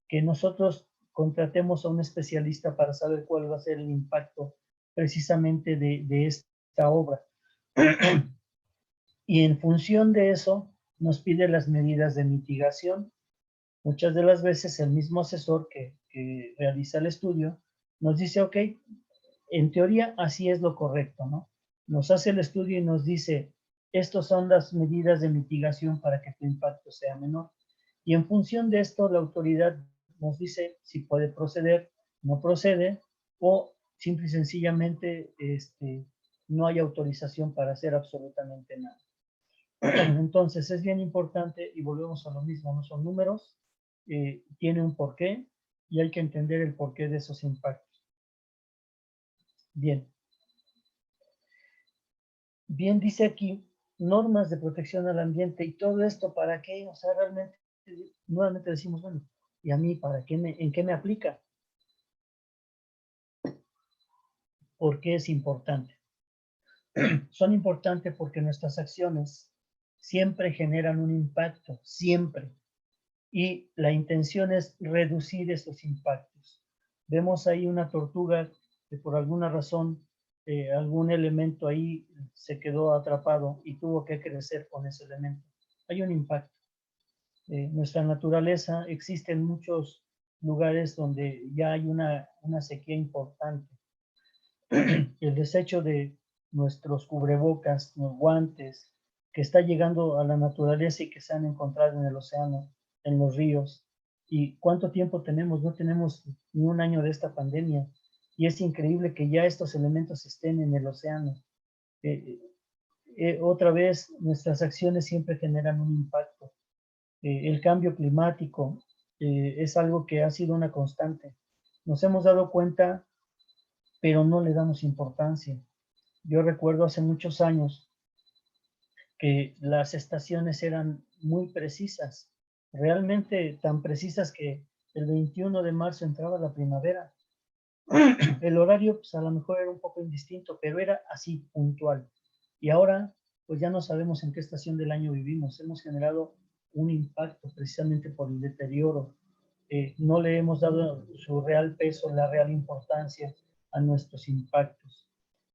[SPEAKER 3] que nosotros contratemos a un especialista para saber cuál va a ser el impacto precisamente de esta obra. Y en función de eso, nos pide las medidas de mitigación. Muchas de las veces el mismo asesor que realiza el estudio nos dice, ok, en teoría así es lo correcto, ¿no? Nos hace el estudio y nos dice, estas son las medidas de mitigación para que tu impacto sea menor. Y en función de esto, la autoridad nos dice si puede proceder, no procede, o simple y sencillamente no hay autorización para hacer absolutamente nada. Entonces, es bien importante, y volvemos a lo mismo, no son números, tiene un porqué, y hay que entender el porqué de esos impactos. Bien. Bien dice aquí, normas de protección al ambiente, y todo esto, ¿para qué? O sea, realmente, nuevamente decimos, bueno, ¿y a mí para qué en qué me aplica? ¿Por qué es importante? Son importantes porque nuestras acciones siempre generan un impacto, siempre. Y la intención es reducir esos impactos. Vemos ahí una tortuga que por alguna razón, algún elemento ahí se quedó atrapado y tuvo que crecer con ese elemento. Hay un impacto. Nuestra naturaleza existe en muchos lugares donde ya hay una sequía importante. El desecho de nuestros cubrebocas, los guantes, que está llegando a la naturaleza y que se han encontrado en el océano, en los ríos. ¿Y cuánto tiempo tenemos? No tenemos ni un año de esta pandemia. Y es increíble que ya estos elementos estén en el océano. Otra vez, nuestras acciones siempre generan un impacto. El cambio climático es algo que ha sido una constante. Nos hemos dado cuenta, pero no le damos importancia. Yo recuerdo hace muchos años que las estaciones eran muy precisas, realmente tan precisas que el 21 de marzo entraba la primavera. El horario, pues a lo mejor era un poco indistinto, pero era así, puntual. Y ahora, pues ya no sabemos en qué estación del año vivimos. Hemos generado un impacto precisamente por el deterioro. No le hemos dado su real peso, la real importancia a nuestros impactos.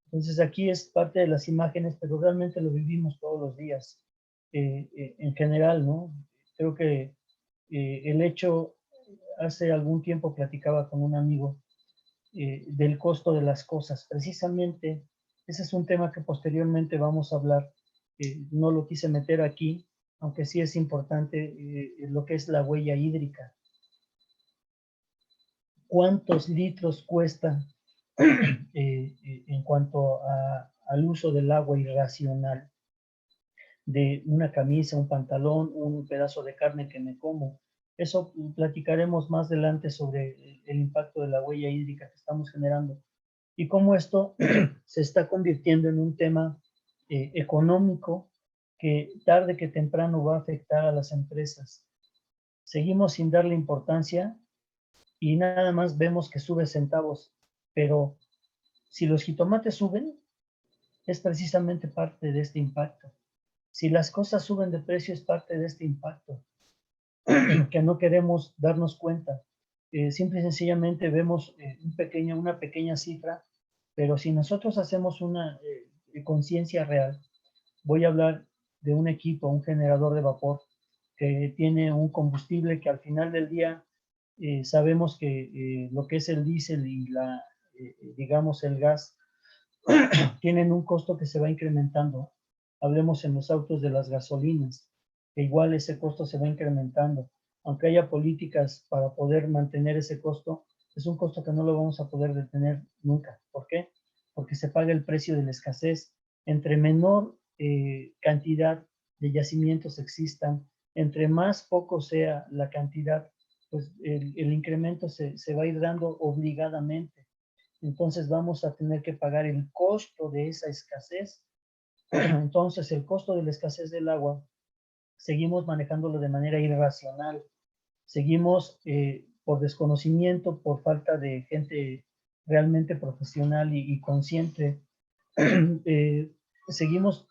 [SPEAKER 3] Entonces aquí es parte de las imágenes, pero realmente lo vivimos todos los días, en general, ¿no? Creo que el hecho, hace algún tiempo platicaba con un amigo del costo de las cosas. Precisamente, ese es un tema que posteriormente vamos a hablar. No lo quise meter aquí, aunque sí es importante lo que es la huella hídrica. ¿Cuántos litros cuesta en cuanto al uso del agua irracional? De una camisa, un pantalón, un pedazo de carne que me como. Eso platicaremos más adelante sobre el impacto de la huella hídrica que estamos generando y cómo esto se está convirtiendo en un tema económico que tarde que temprano va a afectar a las empresas. Seguimos sin darle importancia y nada más vemos que sube centavos, pero si los jitomates suben, es precisamente parte de este impacto. Si las cosas suben de precio, es parte de este impacto, que no queremos darnos cuenta. simple y sencillamente vemos una pequeña cifra, pero si nosotros hacemos una conciencia real, voy a hablar de un equipo, un generador de vapor, que tiene un combustible que al final del día sabemos que lo que es el diésel y digamos el gas tienen un costo que se va incrementando. Hablemos en los autos de las gasolinas, que igual ese costo se va incrementando. Aunque haya políticas para poder mantener ese costo, es un costo que no lo vamos a poder detener nunca. ¿Por qué? Porque se paga el precio de la escasez. Entre menor cantidad de yacimientos existan, entre más poco sea la cantidad, pues el incremento se va a ir dando obligadamente. Entonces vamos a tener que pagar el costo de esa escasez. Entonces el costo de la escasez del agua, seguimos manejándolo de manera irracional, seguimos por desconocimiento, por falta de gente realmente profesional y consciente, seguimos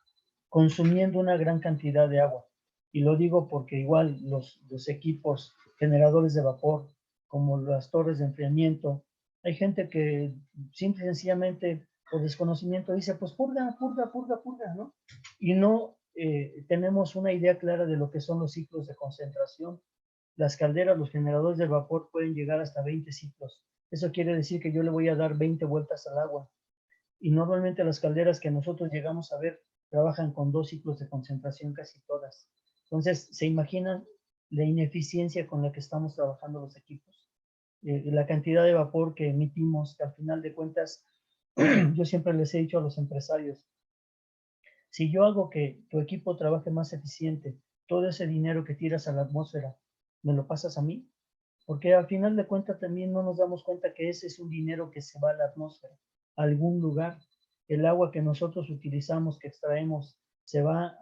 [SPEAKER 3] consumiendo una gran cantidad de agua. Y lo digo porque igual los equipos generadores de vapor, como las torres de enfriamiento, hay gente que simple y sencillamente por desconocimiento dice, pues purga, purga, purga, purga, ¿no? Y no tenemos una idea clara de lo que son los ciclos de concentración. Las calderas, los generadores de vapor pueden llegar hasta 20 ciclos. Eso quiere decir que yo le voy a dar 20 vueltas al agua. Y normalmente las calderas que nosotros llegamos a ver trabajan con 2 ciclos de concentración casi todas. Entonces, ¿se imaginan la ineficiencia con la que estamos trabajando los equipos? La cantidad de vapor que emitimos, que al final de cuentas, yo siempre les he dicho a los empresarios, si yo hago que tu equipo trabaje más eficiente, todo ese dinero que tiras a la atmósfera, ¿me lo pasas a mí? Porque al final de cuentas también no nos damos cuenta que ese es un dinero que se va a la atmósfera, a algún lugar. El agua que nosotros utilizamos, que extraemos, se va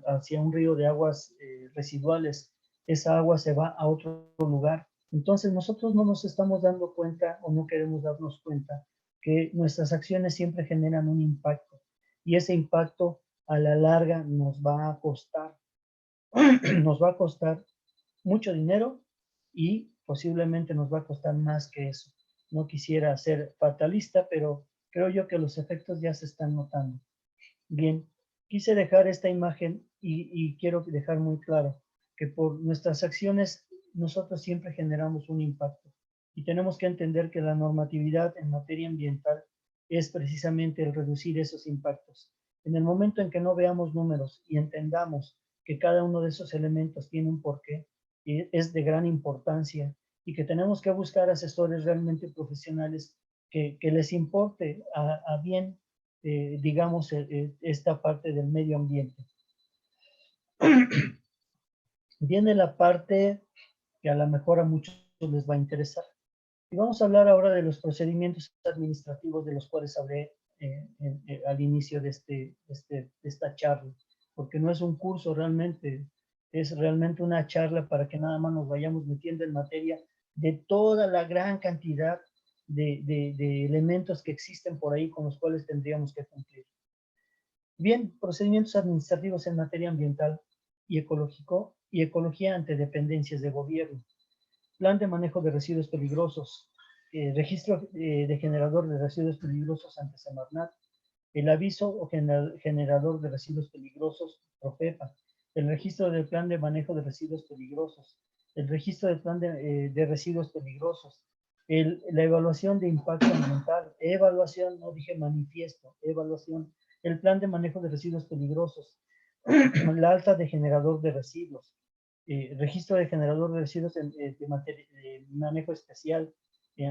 [SPEAKER 3] hacia un río de aguas residuales. Esa agua se va a otro lugar. Entonces nosotros no nos estamos dando cuenta o no queremos darnos cuenta que nuestras acciones siempre generan un impacto y ese impacto a la larga nos va a costar, nos va a costar mucho dinero y posiblemente nos va a costar más que eso. No quisiera ser fatalista, pero creo yo que los efectos ya se están notando. Bien, quise dejar esta imagen y quiero dejar muy claro que por nuestras acciones nosotros siempre generamos un impacto y tenemos que entender que la normatividad en materia ambiental es precisamente el reducir esos impactos. En el momento en que no veamos números y entendamos que cada uno de esos elementos tiene un porqué y es de gran importancia y que tenemos que buscar asesores realmente profesionales que les importe a bien digamos, esta parte del medio ambiente. Viene la parte que a lo mejor a muchos les va a interesar. Y vamos a hablar ahora de los procedimientos administrativos de los cuales hablé al inicio de esta charla, porque no es un curso realmente, es realmente una charla para que nada más nos vayamos metiendo en materia de toda la gran cantidad de elementos que existen por ahí con los cuales tendríamos que cumplir. Bien, procedimientos administrativos en materia ambiental y ecológico y ecología ante dependencias de gobierno. Plan de manejo de residuos peligrosos. Registro de generador de residuos peligrosos ante Semarnat. El aviso o generador de residuos peligrosos, Profepa. El registro del plan de manejo de residuos peligrosos. El registro del plan de residuos peligrosos. La evaluación de impacto ambiental. Evaluación, no dije manifiesto, evaluación. El plan de manejo de residuos peligrosos. La alta de generador de residuos. Registro de generador de residuos de manejo especial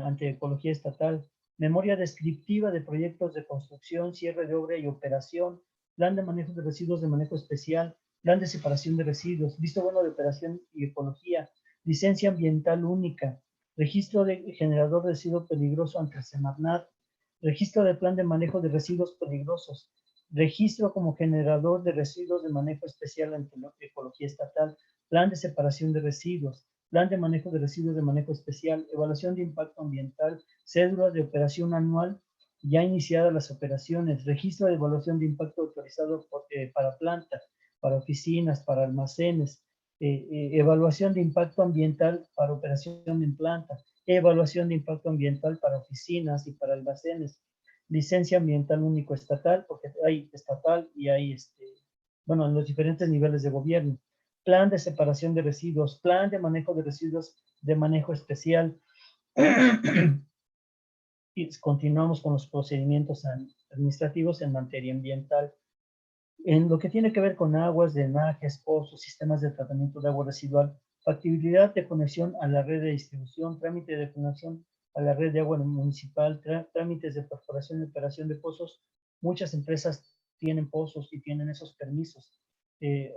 [SPEAKER 3] ante ecología estatal, memoria descriptiva de proyectos de construcción, cierre de obra y operación, plan de manejo de residuos de manejo especial, plan de separación de residuos, visto bueno de operación y ecología, licencia ambiental única, registro de generador de residuo peligroso ante Semarnat, registro de plan de manejo de residuos peligrosos, registro como generador de residuos de manejo especial ante ecología estatal, plan de separación de residuos, plan de manejo de residuos de manejo especial, evaluación de impacto ambiental, cédula de operación anual, ya iniciadas las operaciones, registro de evaluación de impacto autorizado para planta, para oficinas, para almacenes, evaluación de impacto ambiental para operación en planta, evaluación de impacto ambiental para oficinas y para almacenes, licencia ambiental único estatal, porque hay estatal y hay, bueno, en los diferentes niveles de gobierno, plan de separación de residuos, plan de manejo de residuos de manejo especial. Y continuamos con los procedimientos administrativos en materia ambiental. En lo que tiene que ver con aguas, drenajes, pozos, sistemas de tratamiento de agua residual, factibilidad de conexión a la red de distribución, trámite de conexión a la red de agua municipal, trámites de perforación y operación de pozos. Muchas empresas tienen pozos y tienen esos permisos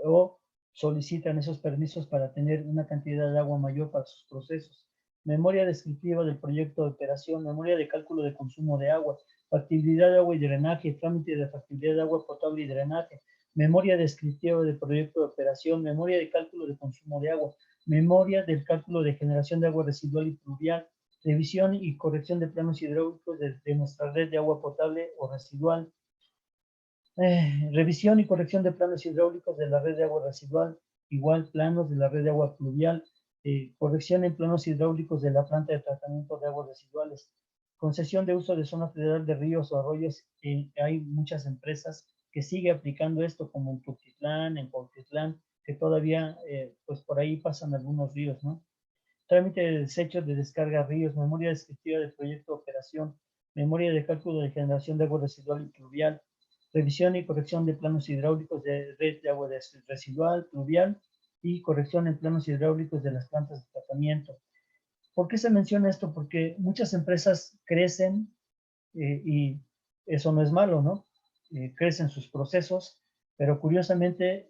[SPEAKER 3] o solicitan esos permisos para tener una cantidad de agua mayor para sus procesos. Memoria descriptiva del proyecto de operación, memoria de cálculo de consumo de agua, factibilidad de agua y drenaje, trámite de factibilidad de agua potable y drenaje, memoria descriptiva del proyecto de operación, memoria de cálculo de consumo de agua, memoria del cálculo de generación de agua residual y pluvial, revisión y corrección de planos hidráulicos de nuestra red de agua potable o residual, revisión y corrección de planos hidráulicos de la red de agua residual, igual planos de la red de agua pluvial, corrección en planos hidráulicos de la planta de tratamiento de aguas residuales, concesión de uso de zona federal de ríos o arroyos. Hay muchas empresas que siguen aplicando esto, como en Tultitlán, en Cuautitlán, que todavía, pues por ahí pasan algunos ríos, ¿no? Trámite de desechos de descarga a ríos, memoria descriptiva del proyecto de operación, memoria de cálculo de generación de agua residual y pluvial, revisión y corrección de planos hidráulicos de red de agua residual, pluvial y corrección en planos hidráulicos de las plantas de tratamiento. ¿Por qué se menciona esto? Porque muchas empresas crecen y eso no es malo, ¿no? Crecen sus procesos, pero curiosamente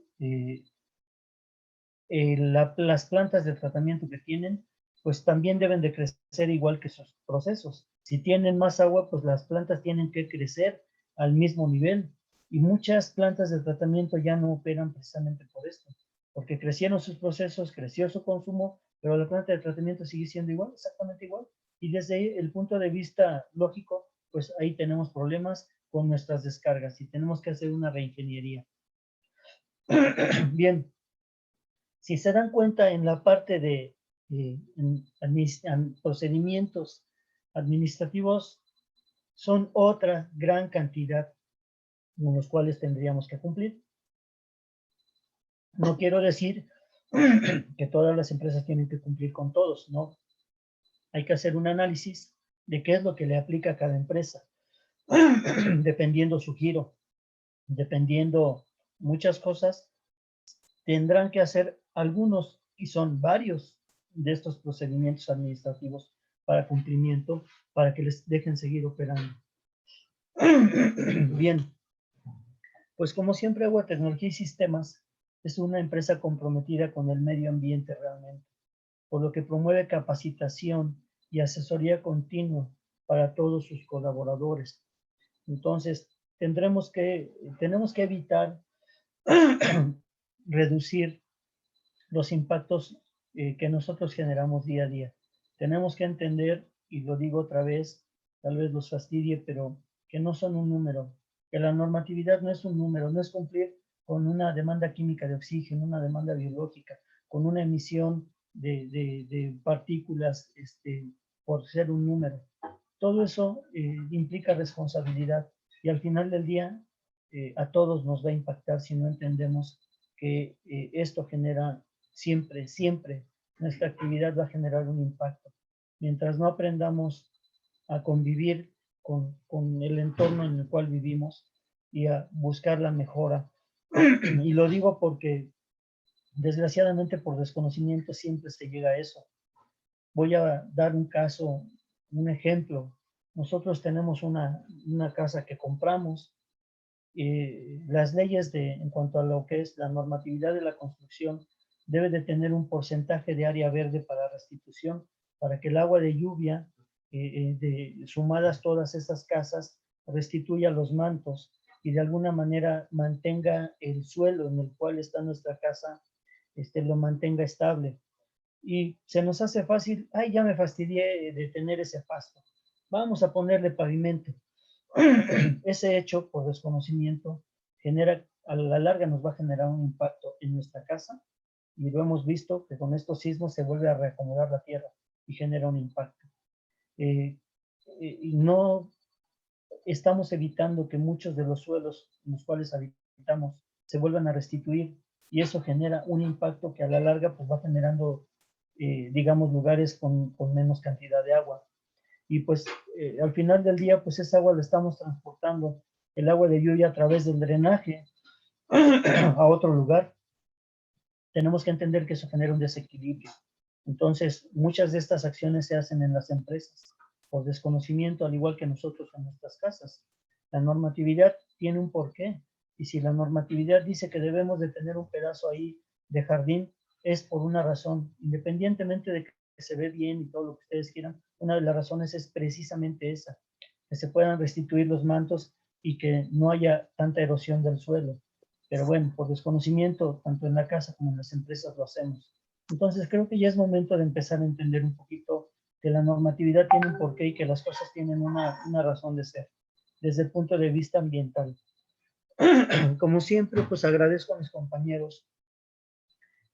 [SPEAKER 3] las plantas de tratamiento que tienen, pues también deben de crecer igual que sus procesos. Si tienen más agua, pues las plantas tienen que crecer al mismo nivel. Y muchas plantas de tratamiento ya no operan precisamente por esto, porque crecieron sus procesos, creció su consumo, pero la planta de tratamiento sigue siendo igual, exactamente igual. Y desde el punto de vista lógico, pues ahí tenemos problemas con nuestras descargas y tenemos que hacer una reingeniería. Bien, si se dan cuenta en la parte de procedimientos administrativos, son otra gran cantidad con los cuales tendríamos que cumplir. No quiero decir que todas las empresas tienen que cumplir con todos, no. Hay que hacer un análisis de qué es lo que le aplica a cada empresa, dependiendo su giro, dependiendo muchas cosas, tendrán que hacer algunos, y son varios de estos procedimientos administrativos para cumplimiento, para que les dejen seguir operando. Bien, pues como siempre, Agua, Tecnología y Sistemas es una empresa comprometida con el medio ambiente realmente, por lo que promueve capacitación y asesoría continua para todos sus colaboradores. Entonces, tenemos que evitar reducir los impactos que nosotros generamos día a día. Tenemos que entender, y lo digo otra vez, tal vez los fastidie, pero que no son un número, que la normatividad no es un número, no es cumplir con una demanda química de oxígeno, una demanda biológica, con una emisión de partículas por ser un número. Todo eso implica responsabilidad y al final del día a todos nos va a impactar si no entendemos que esto genera siempre, siempre, nuestra actividad va a generar un impacto. Mientras no aprendamos a convivir con el entorno en el cual vivimos y a buscar la mejora. Y lo digo porque desgraciadamente por desconocimiento siempre se llega a eso. Voy a dar un caso, un ejemplo. Nosotros tenemos una casa que compramos. Las leyes en cuanto a lo que es la normatividad de la construcción debe de tener un porcentaje de área verde para restitución, para que el agua de lluvia, sumadas todas esas casas, restituya los mantos y de alguna manera mantenga el suelo en el cual está nuestra casa, lo mantenga estable. Y se nos hace fácil, ay, ya me fastidié de tener ese pasto, vamos a ponerle pavimento. Ese hecho, por desconocimiento, genera, a la larga nos va a generar un impacto en nuestra casa y lo hemos visto que con estos sismos se vuelve a reacomodar la tierra y genera un impacto. Y no estamos evitando que muchos de los suelos en los cuales habitamos se vuelvan a restituir y eso genera un impacto que a la larga pues va generando, digamos, lugares con menos cantidad de agua. Y pues al final del día pues esa agua la estamos transportando, el agua de lluvia a través del drenaje a otro lugar. Tenemos que entender que eso genera un desequilibrio. Entonces, muchas de estas acciones se hacen en las empresas por desconocimiento, al igual que nosotros en nuestras casas. La normatividad tiene un porqué. Y si la normatividad dice que debemos de tener un pedazo ahí de jardín, es por una razón, independientemente de que se ve bien y todo lo que ustedes quieran, una de las razones es precisamente esa, que se puedan restituir los mantos y que no haya tanta erosión del suelo. Pero bueno, por desconocimiento, tanto en la casa como en las empresas lo hacemos. Entonces creo que ya es momento de empezar a entender un poquito que la normatividad tiene un porqué y que las cosas tienen una razón de ser, desde el punto de vista ambiental. Como siempre, pues agradezco a mis compañeros,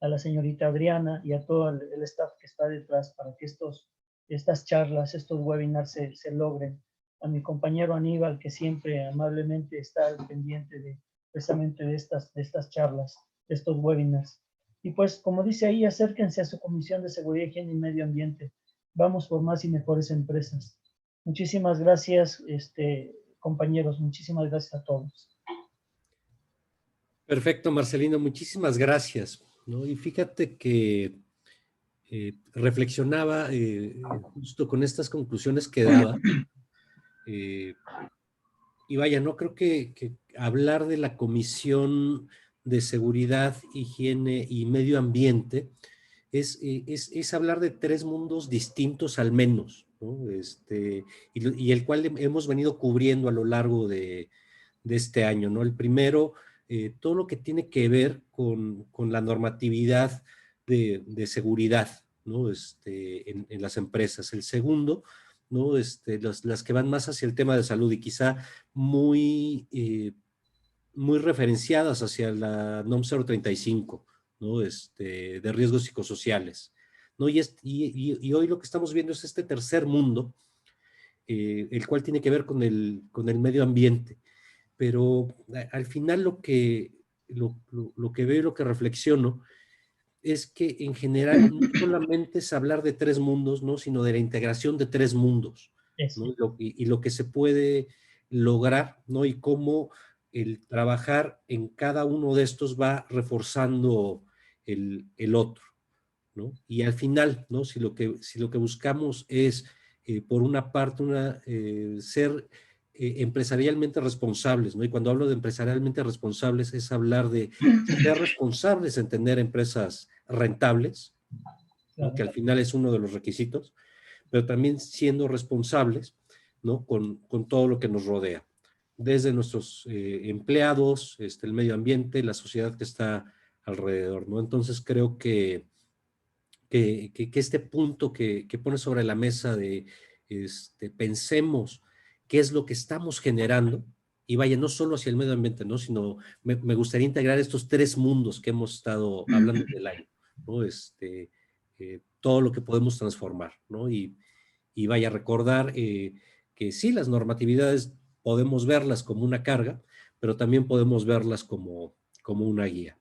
[SPEAKER 3] a la señorita Adriana y a todo el staff que está detrás para que estas charlas, estos webinars se logren. A mi compañero Aníbal, que siempre amablemente está al pendiente precisamente de estas charlas, de estos webinars. Y pues, como dice ahí, acérquense a su Comisión de Seguridad, Higiene y Medio Ambiente. Vamos por más y mejores empresas. Muchísimas gracias, compañeros. Muchísimas gracias a todos.
[SPEAKER 1] Perfecto, Marcelino, muchísimas gracias, ¿no? Y fíjate que reflexionaba justo con estas conclusiones que daba, y vaya, no creo que hablar de la Comisión de Seguridad, Higiene y Medio Ambiente es hablar de tres mundos distintos al menos, ¿no? Y el cual hemos venido cubriendo a lo largo de este año, ¿no? El primero, todo lo que tiene que ver con la normatividad de seguridad, ¿no? En las empresas. El segundo, ¿no? Las que van más hacia el tema de salud y quizá muy, muy referenciadas hacia la NOM 035, ¿no? De riesgos psicosociales, ¿no? Y hoy lo que estamos viendo es este tercer mundo, el cual tiene que ver con el medio ambiente. Pero al final lo que veo y lo que reflexiono es que en general no solamente es hablar de tres mundos, ¿no? Sino de la integración de tres mundos, ¿no? Y lo que se puede lograr, ¿no? Y cómo el trabajar en cada uno de estos va reforzando el otro, ¿no? Y al final, ¿no? Si lo que buscamos es, por una parte, ser empresarialmente responsables, ¿no? Y cuando hablo de empresarialmente responsables es hablar de ser responsables en tener empresas rentables, ¿no? Que al final es uno de los requisitos, pero también siendo responsables, ¿no? Con todo lo que nos rodea, desde nuestros empleados, el medio ambiente, la sociedad que está alrededor, ¿no? Entonces creo que este punto que pone sobre la mesa de pensemos qué es lo que estamos generando, y vaya, no solo hacia el medio ambiente, ¿no? Sino me gustaría integrar estos tres mundos que hemos estado hablando del año, ¿no? Todo lo que podemos transformar, ¿no? Y vaya a recordar que sí, las normatividades podemos verlas como una carga, pero también podemos verlas como una guía.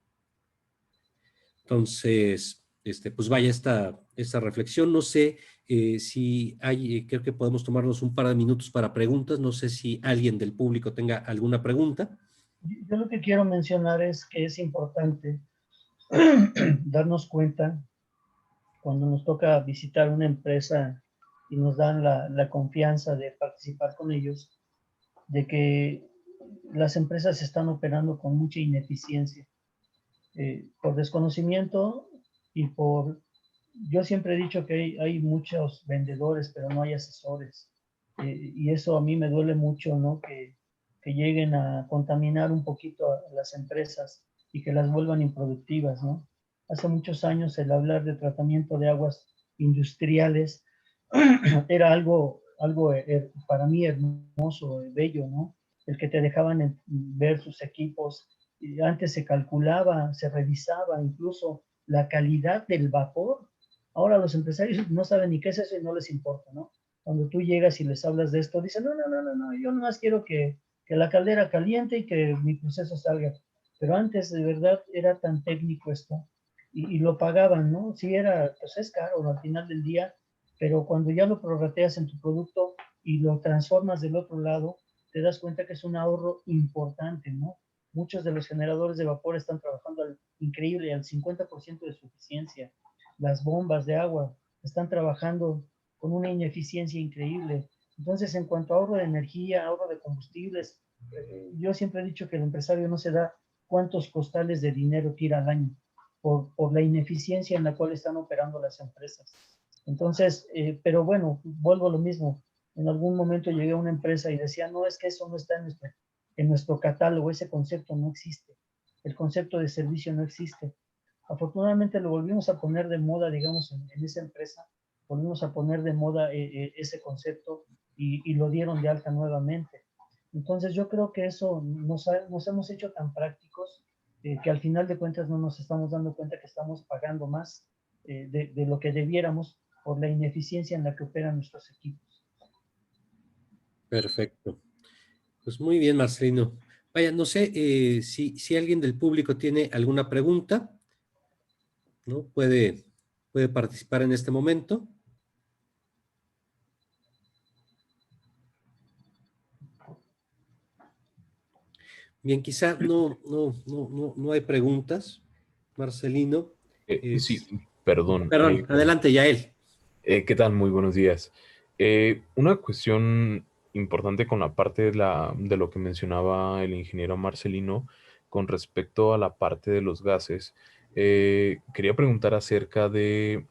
[SPEAKER 1] Entonces, pues vaya esta reflexión. No sé si hay, creo que podemos tomarnos un par de minutos para preguntas. No sé si alguien del público tenga alguna pregunta.
[SPEAKER 3] Yo lo que quiero mencionar es que es importante darnos cuenta cuando nos toca visitar una empresa y nos dan la confianza de participar con ellos, de que las empresas están operando con mucha ineficiencia, por desconocimiento y yo siempre he dicho que hay muchos vendedores, pero no hay asesores. Y eso a mí me duele mucho, ¿no? Que lleguen a contaminar un poquito a las empresas y que las vuelvan improductivas, ¿no? Hace muchos años el hablar de tratamiento de aguas industriales era algo para mí hermoso, bello, ¿no? El que te dejaban ver sus equipos. Y antes se calculaba, se revisaba incluso la calidad del vapor. Ahora los empresarios no saben ni qué es eso y no les importa, ¿no? Cuando tú llegas y les hablas de esto, dicen, no, yo nomás quiero que la caldera caliente y que mi proceso salga. Pero antes de verdad era tan técnico esto y lo pagaban, ¿no? Sí era, pues es caro al final del día, pero cuando ya lo prorrateas en tu producto y lo transformas del otro lado, te das cuenta que es un ahorro importante, ¿no? Muchos de los generadores de vapor están trabajando increíble, al 50% de su eficiencia. Las bombas de agua están trabajando con una ineficiencia increíble. Entonces, en cuanto a ahorro de energía, ahorro de combustibles, yo siempre he dicho que el empresario no se da cuántos costales de dinero tira al año por la ineficiencia en la cual están operando las empresas. Entonces, pero bueno, vuelvo a lo mismo. En algún momento llegué a una empresa y decía, no, es que eso no está en nuestro catálogo, ese concepto no existe. El concepto de servicio no existe. Afortunadamente lo volvimos a poner de moda, digamos, en esa empresa, volvimos a poner de moda ese concepto y lo dieron de alta nuevamente. Entonces yo creo que eso nos hemos hecho tan prácticos que al final de cuentas no nos estamos dando cuenta que estamos pagando más de lo que debiéramos por la ineficiencia en la que operan nuestros equipos.
[SPEAKER 1] Perfecto. Pues muy bien, Marcelino. Vaya, no sé si alguien del público tiene alguna pregunta, ¿no? Puede participar en este momento. Bien, quizá no hay preguntas, Marcelino.
[SPEAKER 2] Sí,
[SPEAKER 1] Es,
[SPEAKER 2] perdón.
[SPEAKER 1] perdón, adelante, Yael.
[SPEAKER 2] ¿Qué tal? Muy buenos días. Una cuestión importante con la parte de lo que mencionaba el ingeniero Marcelino con respecto a la parte de los gases. Quería preguntar acerca de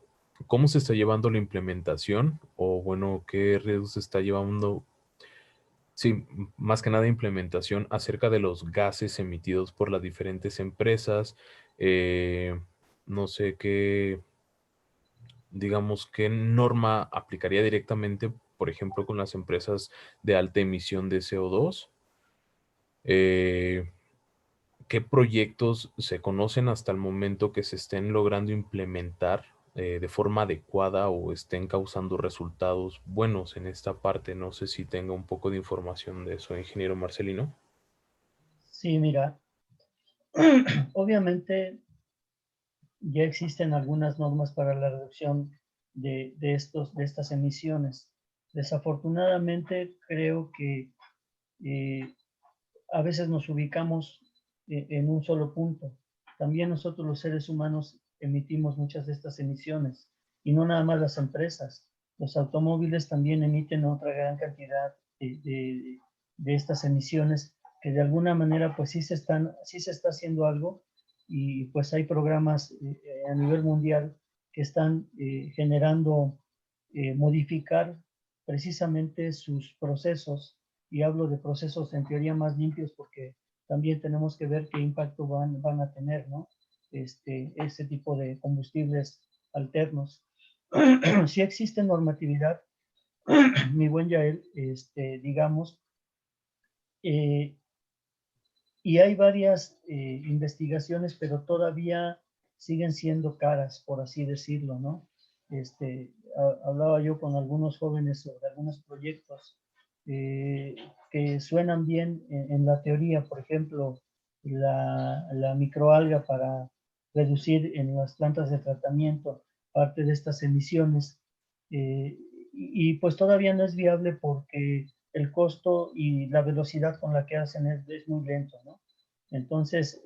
[SPEAKER 2] cómo se está llevando la implementación o bueno, qué riesgos se está llevando. Sí, más que nada implementación acerca de los gases emitidos por las diferentes empresas. Eh, no sé qué, digamos, qué norma aplicaría directamente, por ejemplo, con las empresas de alta emisión de CO2. Eh, ¿Qué proyectos se conocen hasta el momento que se estén logrando implementar de forma adecuada o estén causando resultados buenos en esta parte? No sé si tenga un poco de información de eso, ingeniero Marcelino.
[SPEAKER 3] Sí, mira, obviamente ya existen algunas normas para la reducción de estas emisiones. Desafortunadamente, creo que eh, a veces nos ubicamos en un solo punto. También nosotros los seres humanos emitimos muchas de estas emisiones y no nada más las empresas. Los automóviles también emiten otra gran cantidad de estas emisiones que de alguna manera pues sí se está haciendo algo y pues hay programas a nivel mundial que están generando modificar precisamente sus procesos y hablo de procesos en teoría más limpios porque también tenemos que ver qué impacto van a tener, ¿no? Ese tipo de combustibles alternos. Sí existe normatividad, mi buen Yael, digamos, eh, y hay varias investigaciones, pero todavía siguen siendo caras, por así decirlo, ¿no? Hablaba yo con algunos jóvenes sobre algunos proyectos que suenan bien en la teoría, por ejemplo, la microalga para reducir en las plantas de tratamiento parte de estas emisiones. Y pues todavía no es viable porque el costo y la velocidad con la que hacen es muy lento, ¿no? Entonces,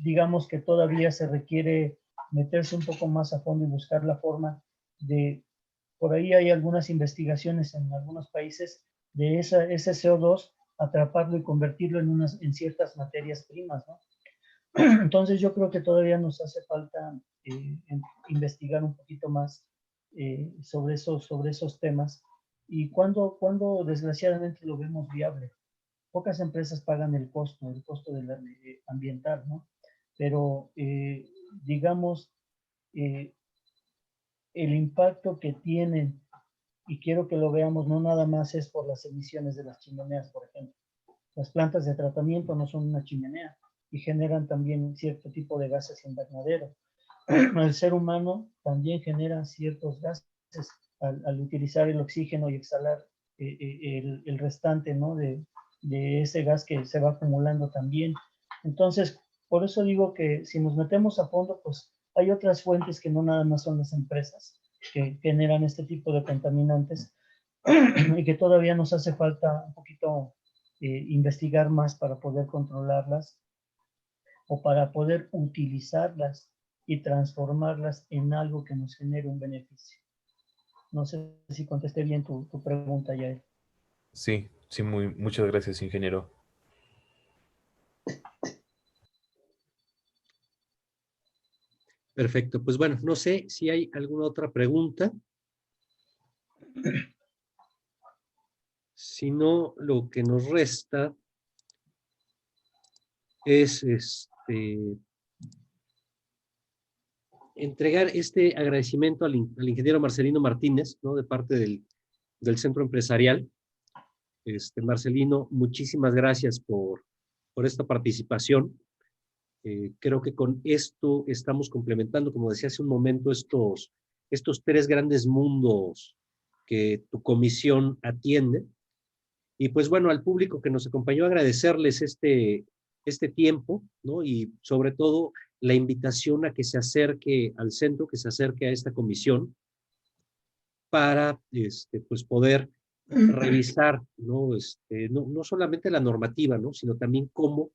[SPEAKER 3] digamos que todavía se requiere meterse un poco más a fondo y buscar la forma de, por ahí hay algunas investigaciones en algunos países de ese CO2, atraparlo y convertirlo en ciertas materias primas, ¿no? Entonces yo creo que todavía nos hace falta investigar un poquito más sobre esos temas y cuando desgraciadamente lo vemos viable. Pocas empresas pagan el costo ambiental, ¿no? Pero digamos, eh, el impacto que tienen, y quiero que lo veamos, no nada más es por las emisiones de las chimeneas, por ejemplo. Las plantas de tratamiento no son una chimenea y generan también cierto tipo de gases invernadero. el ser humano también genera ciertos gases al utilizar el oxígeno y exhalar el restante, ¿no? de ese gas que se va acumulando también. Entonces, por eso digo que si nos metemos a fondo, pues hay otras fuentes que no nada más son las empresas que generan este tipo de contaminantes y que todavía nos hace falta un poquito investigar más para poder controlarlas o para poder utilizarlas y transformarlas en algo que nos genere un beneficio. No sé si contesté bien tu pregunta, Yael.
[SPEAKER 2] Sí, sí, muchas gracias, ingeniero.
[SPEAKER 1] Perfecto. Pues bueno, no sé si hay alguna otra pregunta. Si no, lo que nos resta es entregar este agradecimiento al ingeniero Marcelino Martínez, ¿no? De parte del Centro Empresarial. Marcelino, muchísimas gracias por esta participación. Creo que con esto estamos complementando, como decía hace un momento, estos tres grandes mundos que tu comisión atiende. Y pues bueno, al público que nos acompañó, agradecerles este tiempo, ¿no? Y sobre todo la invitación a que se acerque al centro, que se acerque a esta comisión para pues poder revisar, ¿no? No solamente la normativa, ¿no? Sino también cómo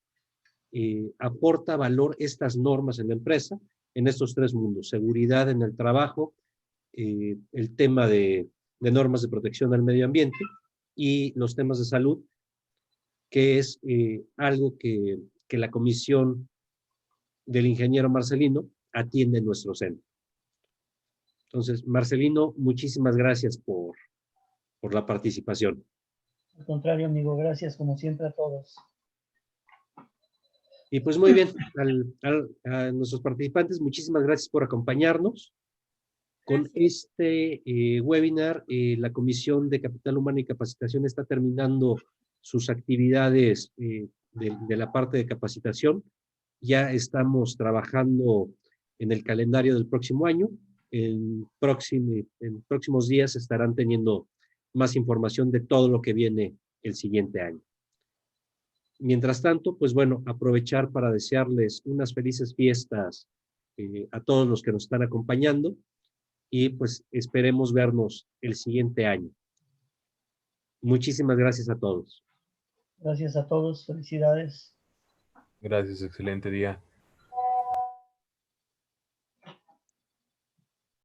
[SPEAKER 1] aporta valor estas normas en la empresa, en estos tres mundos: seguridad en el trabajo, el tema de normas de protección al medio ambiente y los temas de salud, que es algo que la comisión del ingeniero Marcelino atiende en nuestro centro. Entonces, Marcelino, muchísimas gracias por la participación.
[SPEAKER 3] Al contrario, amigo, gracias como siempre a todos.
[SPEAKER 1] Y pues muy bien, a nuestros participantes, muchísimas gracias por acompañarnos. Con este webinar, la Comisión de Capital Humano y Capacitación está terminando sus actividades de la parte de capacitación. Ya estamos trabajando en el calendario del próximo año. En próximos días estarán teniendo más información de todo lo que viene el siguiente año. Mientras tanto, pues bueno, aprovechar para desearles unas felices fiestas a todos los que nos están acompañando y pues esperemos vernos el siguiente año. Muchísimas gracias a todos.
[SPEAKER 3] Gracias a todos, felicidades.
[SPEAKER 2] Gracias, excelente día.